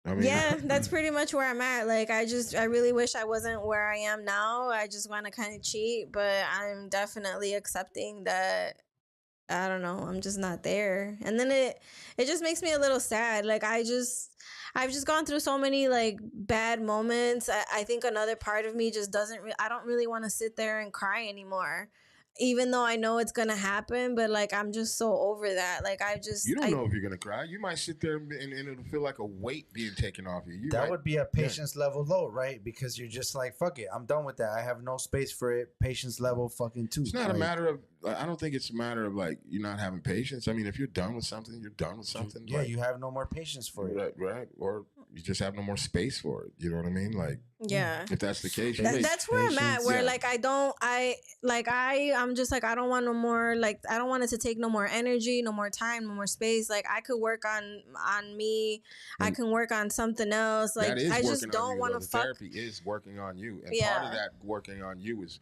I mean, Yeah, that's pretty much where I'm at. Like, I really wish I wasn't where I am now. I just want to kind of cheat, but I'm definitely accepting that. I don't know. I'm just not there. And then it just makes me a little sad. Like, I've just gone through so many like bad moments. I think another part of me just doesn't, I don't really want to sit there and cry anymore. Even though I know it's going to happen, but like, I'm just so over that. Like, you don't know if you're going to cry. You might sit there and it'll feel like a weight being taken off you. That would be a patience level low, right? Because you're just like, fuck it. I'm done with that. I have no space for it. Patience level fucking 2. It's not a matter of, I don't think it's a matter of like you not having patience. I mean, if you're done with something, you're done with something. Yeah, like, you have no more patience for it. Right. Or you just have no more space for it. You know what I mean? Like, yeah. if that's the case, That's where I'm at. Where like I'm just like, I don't want no more. Like, I don't want it to take no more energy, no more time, no more space. Like, I could work on me. I can work on something else. Like, I just don't want to fuck. Therapy is working on you, and part of that working on you is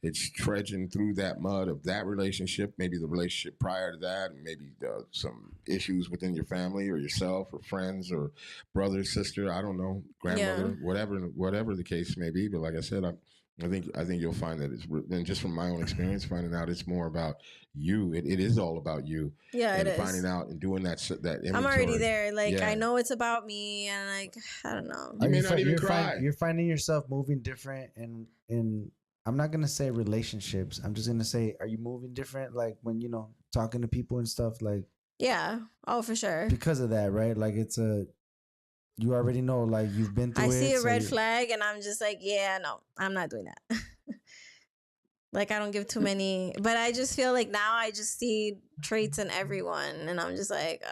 it's trudging through that mud of that relationship, maybe the relationship prior to that, and maybe some issues within your family or yourself or friends or brother, sister, I don't know, grandmother, whatever the case may be. But like I said, I think you'll find that and just from my own experience, finding out it's more about you. It is all about you. Yeah, and it is. Finding out and doing that inventory. I'm already there. Like, I know it's about me, and like, I don't know. You may not even cry. You're finding yourself moving different, and in I'm not gonna say relationships. I'm just gonna say, are you moving different? Like when talking to people and stuff. Like, yeah, oh for sure. Because of that, right? Like you already know, like you've been through it. I see a red flag and I'm just like, yeah, no, I'm not doing that. Like, I don't give too many, but I just feel like now I just see traits in everyone and I'm just like,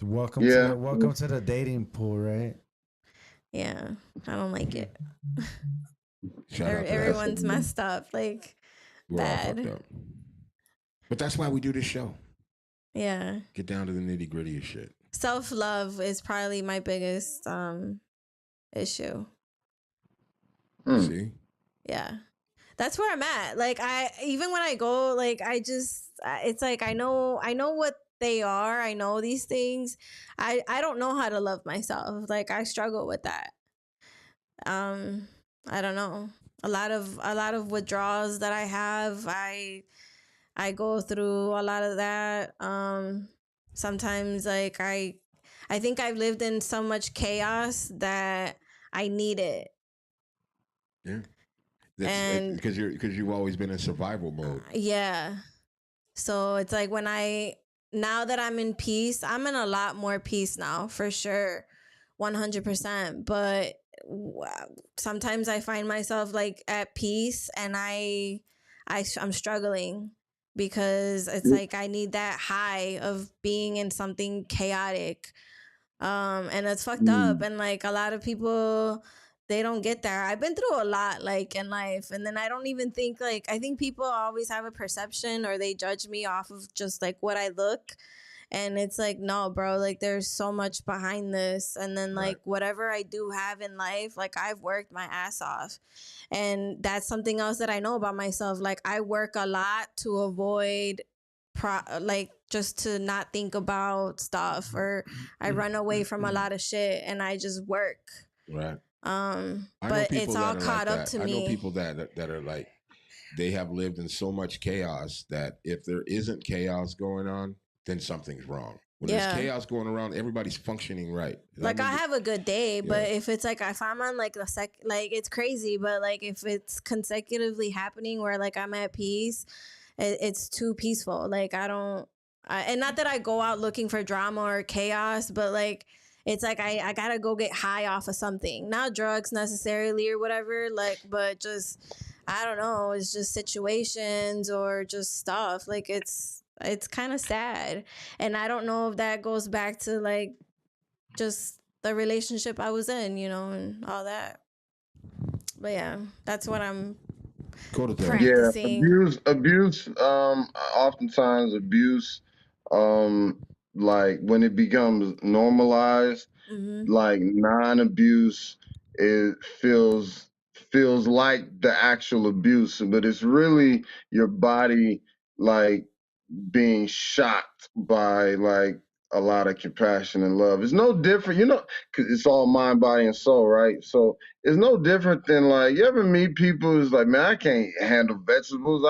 welcome to the dating pool, right? Yeah, I don't like it. Everyone's messed up, like, we're bad. all fucked up. But that's why we do this show. Yeah. Get down to the nitty gritty of shit. Self-love is probably my biggest issue. See? Yeah. That's where I'm at. Like, even when I go, like, it's like, I know what they are. I know these things. I don't know how to love myself. Like, I struggle with that. I don't know. A lot of withdrawals that I have, I go through a lot of that. Sometimes, like, I think I've lived in so much chaos that I need it. Yeah. And because you've always been in survival mode. Yeah. So it's like now that I'm in peace, I'm in a lot more peace now, for sure. 100%. But sometimes I find myself like at peace and I'm struggling. Because it's like I need that high of being in something chaotic. And it's fucked up. And like a lot of people, they don't get there. I've been through a lot, like, in life. And then I don't even think, like, I think people always have a perception or they judge me off of just like what I look. And it's like, no, bro, like there's so much behind this. And then like whatever I do have in life, like I've worked my ass off. And that's something else that I know about myself. Like I work a lot to avoid like just to not think about stuff, or I run away from a lot of shit and I just work. Right. But it's all caught up to me. I know people that are like, they have lived in so much chaos that if there isn't chaos going on, then something's wrong. When there's chaos going around, everybody's functioning right. Like I have a good day, but if it's like, if I'm on like like it's crazy, but like if it's consecutively happening where like I'm at peace, it's too peaceful. Like and not that I go out looking for drama or chaos, but like, it's like I gotta go get high off of something. Not drugs necessarily or whatever, like, but just, I don't know, it's just situations or just stuff. Like it's kind of sad. And I don't know if that goes back to like just the relationship I was in, and all that. But yeah, that's what I'm Codependent. Yeah, practicing. abuse, oftentimes abuse, um, like when it becomes normalized, Mm-hmm. like non-abuse, it feels like the actual abuse, but it's really your body like being shocked by like a lot of compassion and love. It's no different, 'cause it's all mind, body, and soul, right? So it's no different than like you ever meet people who's like, man, I can't handle vegetables.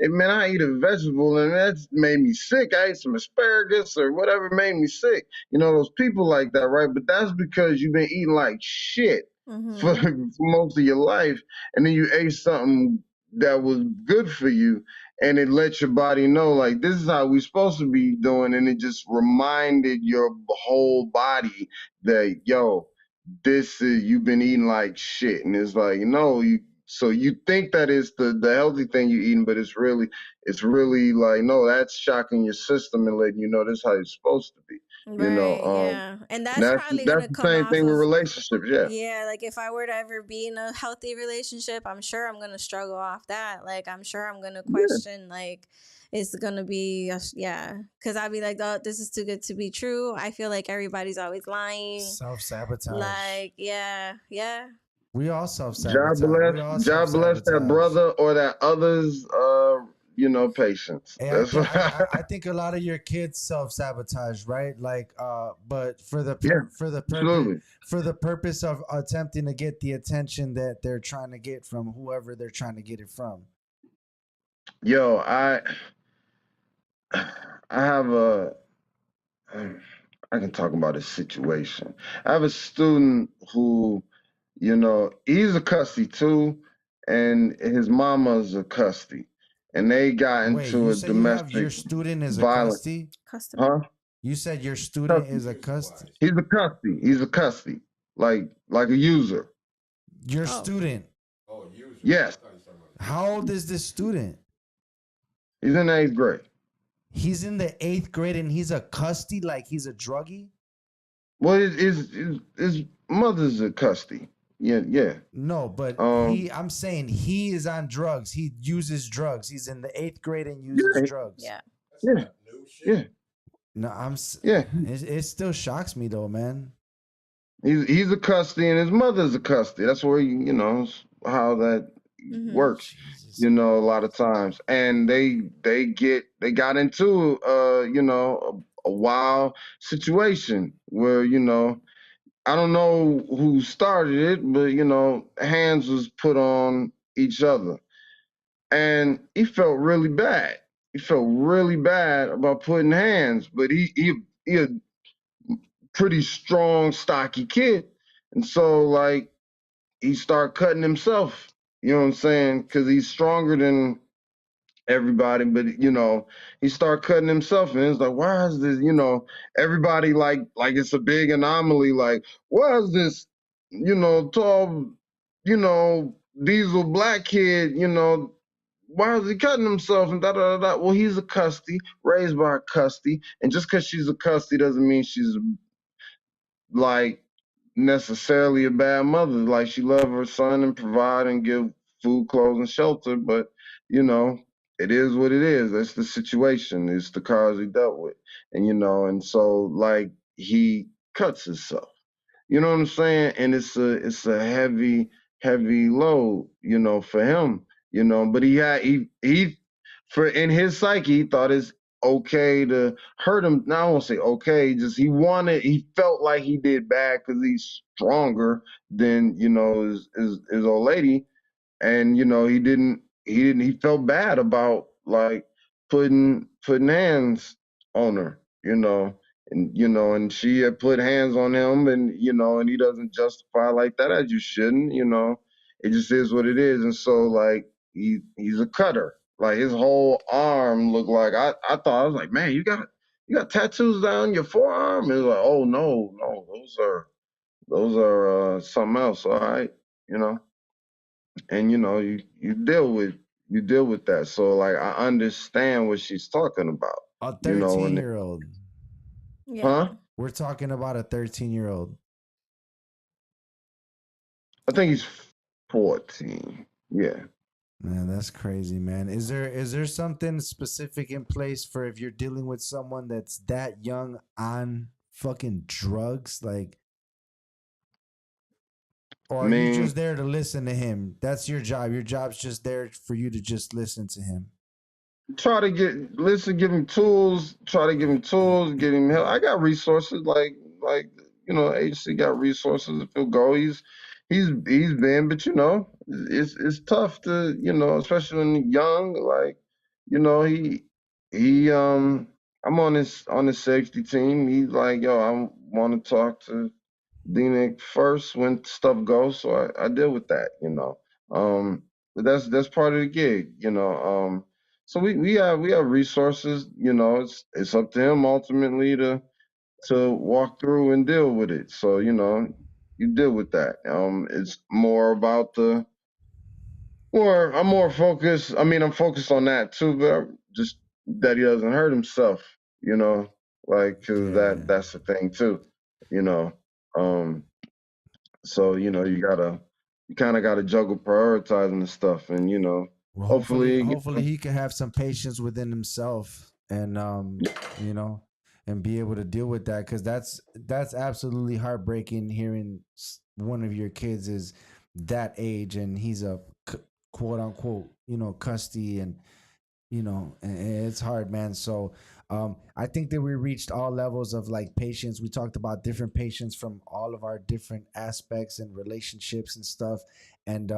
Man, I eat a vegetable and that's made me sick. I ate some asparagus or whatever made me sick. Those people like that, right? But that's because you've been eating like shit for, Mm-hmm. for most of your life, and then you ate something that was good for you, and it lets your body know like this is how we're supposed to be doing, and it just reminded your whole body that this is you've been eating like shit, and it's like no, you think that it's the healthy thing you're eating, but it's really like no, that's shocking your system and letting you know this is how you're supposed to be. You know, Right, yeah. And that's that's probably that's gonna the come same off thing with of, relationships. Yeah, yeah, like if I were to ever be in a healthy relationship, I'm sure I'm gonna struggle off that. Like I'm sure I'm gonna yeah, question like it's gonna be yeah, because I'll be like, oh, this is too good to be true. I feel like everybody's always lying. Self-sabotage. Like, yeah, yeah. We all God self-sabotage. bless, We all God bless that self-sabotage. brother or that other's, patience. Hey, I That's think what I think a lot of your kids self-sabotage, right? Like, but yeah, absolutely. for the purpose of attempting to get the attention that they're trying to get from whoever they're trying to get it from. Yo, I have I can talk about a situation. I have a student who, he's a cussy too, and his mama's a cussy, and they got Wait, into you a say you have your domestic student is a violence. custody? Customer. Huh? You said your student Cussy. is a custody. He's a cussy. He's a cussy, like a user. Your Oh. student. Oh, user. Yes, I thought you were talking about How old is this student? he's in the 8th grade. He's in the 8th grade and he's a custody, like he's a druggie? Well, his mother's a custody. Yeah, yeah. No, but Um, I'm saying he is on drugs. He uses drugs. He's in the 8th grade and uses yeah, drugs. Yeah. That's yeah, not new shit. yeah, No, yeah. it still shocks me though, man. He's a custody and his mother's a custody. That's where how that Mm-hmm. works. Jesus A lot of times, and they got into a wild situation where I don't know who started it, but hands was put on each other, and he felt really bad. He felt really bad about putting hands, but he a pretty strong, stocky kid, and so like he started cutting himself. You know what I'm saying? Because he's stronger than everybody, but he started cutting himself, and it's like, why is this? Everybody like it's a big anomaly. Like, why is this? Tall, diesel black kid. Why is he cutting himself? And da da da da. Well, he's a custody, raised by a custody, and just because she's a custody doesn't mean she's like necessarily a bad mother. Like she love her son and provide and give food, clothes, and shelter. But it is what it is. That's the situation. It's the cards he dealt with, and so like he cuts himself. You know what I'm saying? And it's a heavy, heavy load, for him, but he for in his psyche, he thought it's okay to hurt him. Now I won't say okay, just he felt like he did bad because he's stronger than, his old lady, and he felt bad about like putting hands on her, and she had put hands on him, and he doesn't justify like that, as you shouldn't. It just is what it is. And so like he's a cutter. Like his whole arm looked like I thought, I was like, man, you got tattoos down your forearm. And it was like, oh no, those are something else. All right, you know and you deal with that. So like I understand what she's talking about. A you know, and 13-year-old. Yeah. huh? We're talking about a 13-year-old. I think he's 14. Yeah. Man, that's crazy, man. Is there something specific in place for if you're dealing with someone that's that young on fucking drugs, like, I or are you mean, just there to listen to him? That's your job. Your job's just there for you to just listen to him. try to give him tools, try to give him tools, get him help. I got resources like you know, agency got resources if he'll go. He's been, but you know, it's tough to, you know, especially when young, like, you know, he I'm on his safety team. He's like, yo, I want to talk to D-Nick first when stuff goes, so I deal with that, you know. But that's part of the gig, you know. So we have resources, you know. It's up to him ultimately to walk through and deal with it. So you know, you deal with that. It's more about the more. I'm more focused. I mean, I'm focused on that too, but just that he doesn't hurt himself, you know, like because Yeah. that's the thing too, you know. Um, so, you know, you kind of got to juggle prioritizing the stuff and, you know, Well, hopefully, hopefully, you hopefully know, he can have some patience within himself, and you know, and be able to deal with that, because that's absolutely heartbreaking hearing one of your kids is that age and he's a quote unquote, you know, custody, and you know, and it's hard, man. So I think that we reached all levels of like patience. We talked about different patients from all of our different aspects and relationships and stuff, and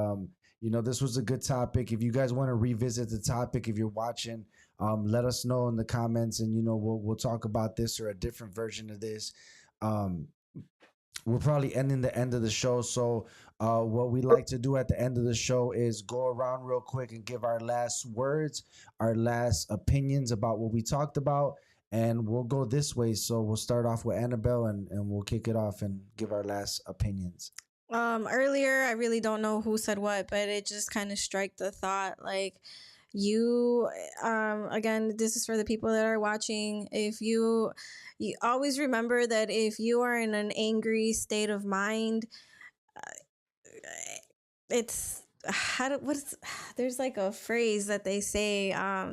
you know, this was a good topic. If you guys want to revisit the topic, if you're watching, let us know in the comments, and you know, we'll talk about this or a different version of this. um we're probably ending the end of the show. So, what we like to do at the end of the show is go around real quick and give our last words, our last opinions about what we talked about. And we'll go this way. So, we'll start off with Annabelle, and we'll kick it off and give our last opinions. Earlier, I really don't know who said what, but it just kind of struck the thought like you again, this is for the people that are watching. If you always remember that if you are in an angry state of mind, it's how do what's there's like a phrase that they say, I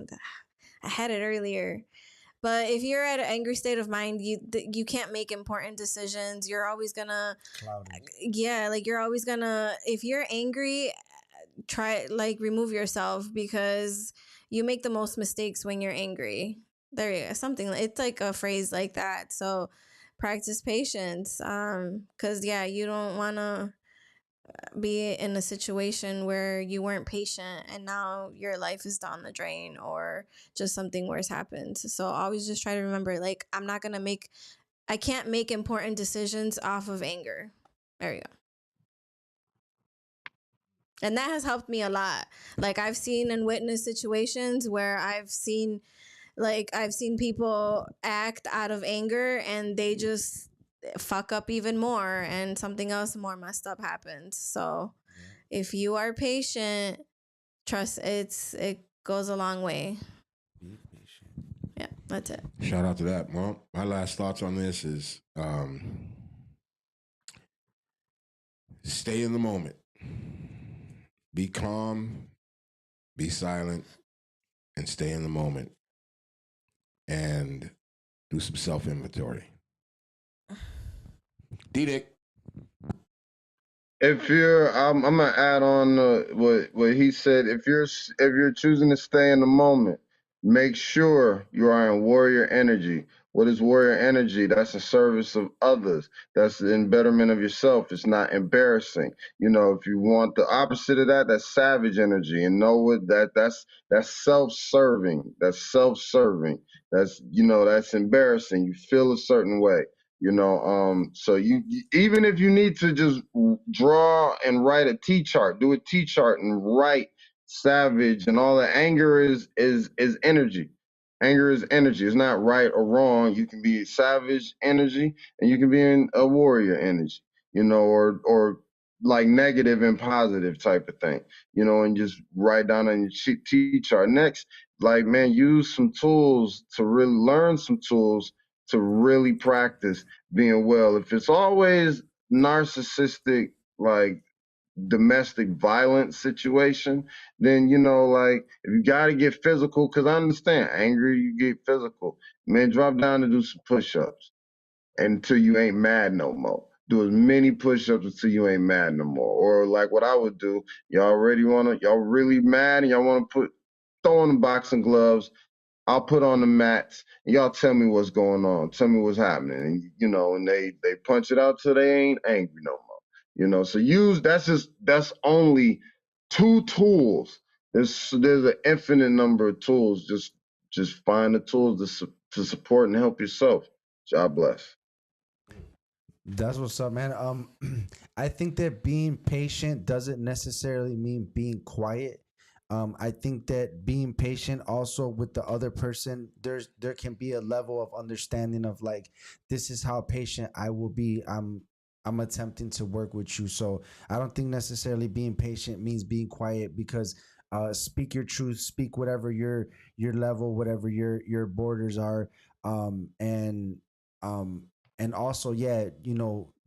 had it earlier. But if you're at an angry state of mind, you can't make important decisions. You're always gonna, Clouded. yeah, like you're always gonna, if you're angry, try like remove yourself, because you make the most mistakes when you're angry. There you go, something, it's like a phrase like that. So practice patience, because yeah, you don't want to be in a situation where you weren't patient and now your life is down the drain or just something worse happens. So always just try to remember, like, I can't make important decisions off of anger. There you go. And that has helped me a lot. Like, I've seen and witnessed situations where I've seen people act out of anger and they just fuck up even more and something else more messed up happens. So if you are patient, trust, it goes a long way. Be patient. Yeah, that's it. Shout out to that. Well, my last thoughts on this is stay in the moment. Be calm, be silent, and stay in the moment. And do some self-inventory. D-Dick. if you're, I'm gonna add on what he said. If you're choosing to stay in the moment, make sure you are in warrior energy. What is warrior energy? That's a service of others. That's in betterment of yourself. It's not embarrassing. You know, if you want the opposite of that, that's savage energy. And know what that's self-serving. That's self-serving. That's, you know, that's embarrassing. You feel a certain way, you know. So even if you need to just draw and write a t-chart, do a t-chart and write savage and all that. Anger is energy. Anger is energy. It's not right or wrong. You can be savage energy and you can be in a warrior energy, you know, or like negative and positive type of thing, you know, and just write down on your t-chart. Next, like, man, use some tools to really learn some tools to really practice being well. If it's always narcissistic, like domestic violence situation, then like if you got to get physical, because I understand angry, you get physical. Man, drop down and do some push-ups until you ain't mad no more. Do as many push-ups until you ain't mad no more. Or like what I would do, y'all really mad and y'all want to throw on the boxing gloves. I'll put on the mats and y'all tell me what's going on. Tell me what's happening. And and they punch it out till they ain't angry no more. So that's only two tools. There's an infinite number of tools. Just find the tools to support and help yourself. God bless. That's what's up, man. I think that being patient doesn't necessarily mean being quiet. I think that being patient also with the other person, there can be a level of understanding of like, this is how patient I will be. I'm attempting to work with you. So I don't think necessarily being patient means being quiet, because speak your truth, speak whatever your level, whatever your borders are. And um and also, yeah,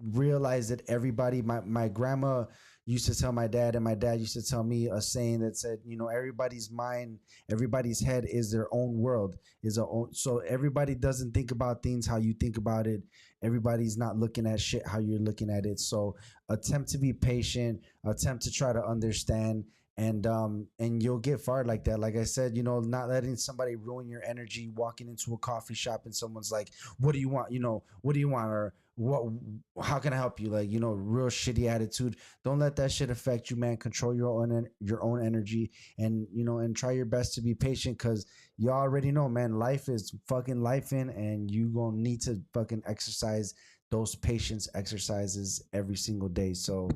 realize that everybody, my grandma used to tell my dad, and my dad used to tell me a saying that said, everybody's mind, everybody's head is their own world, is a own. So everybody doesn't think about things how you think about it. Everybody's not looking at shit how you're looking at it. So attempt to be patient, attempt to try to understand, and you'll get far like that. Like I said, not letting somebody ruin your energy, walking into a coffee shop and someone's like, what do you want? What do you want? Or what, how can I help you? Like, real shitty attitude. Don't let that shit affect you, man. Control your own energy, and try your best to be patient, because you already know, man, life is fucking life and you gonna need to fucking exercise those patience exercises every single day. So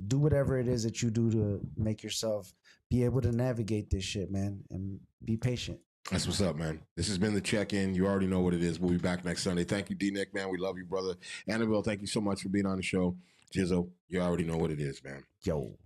do whatever it is that you do to make yourself be able to navigate this shit, man, and be patient. That's what's up, man. This has been the check-in. You already know what it is. We'll be back next Sunday. Thank you, D-Nick, man. We love you, brother. Annabelle, thank you so much for being on the show. Jizzo, you already know what it is, man. Yo.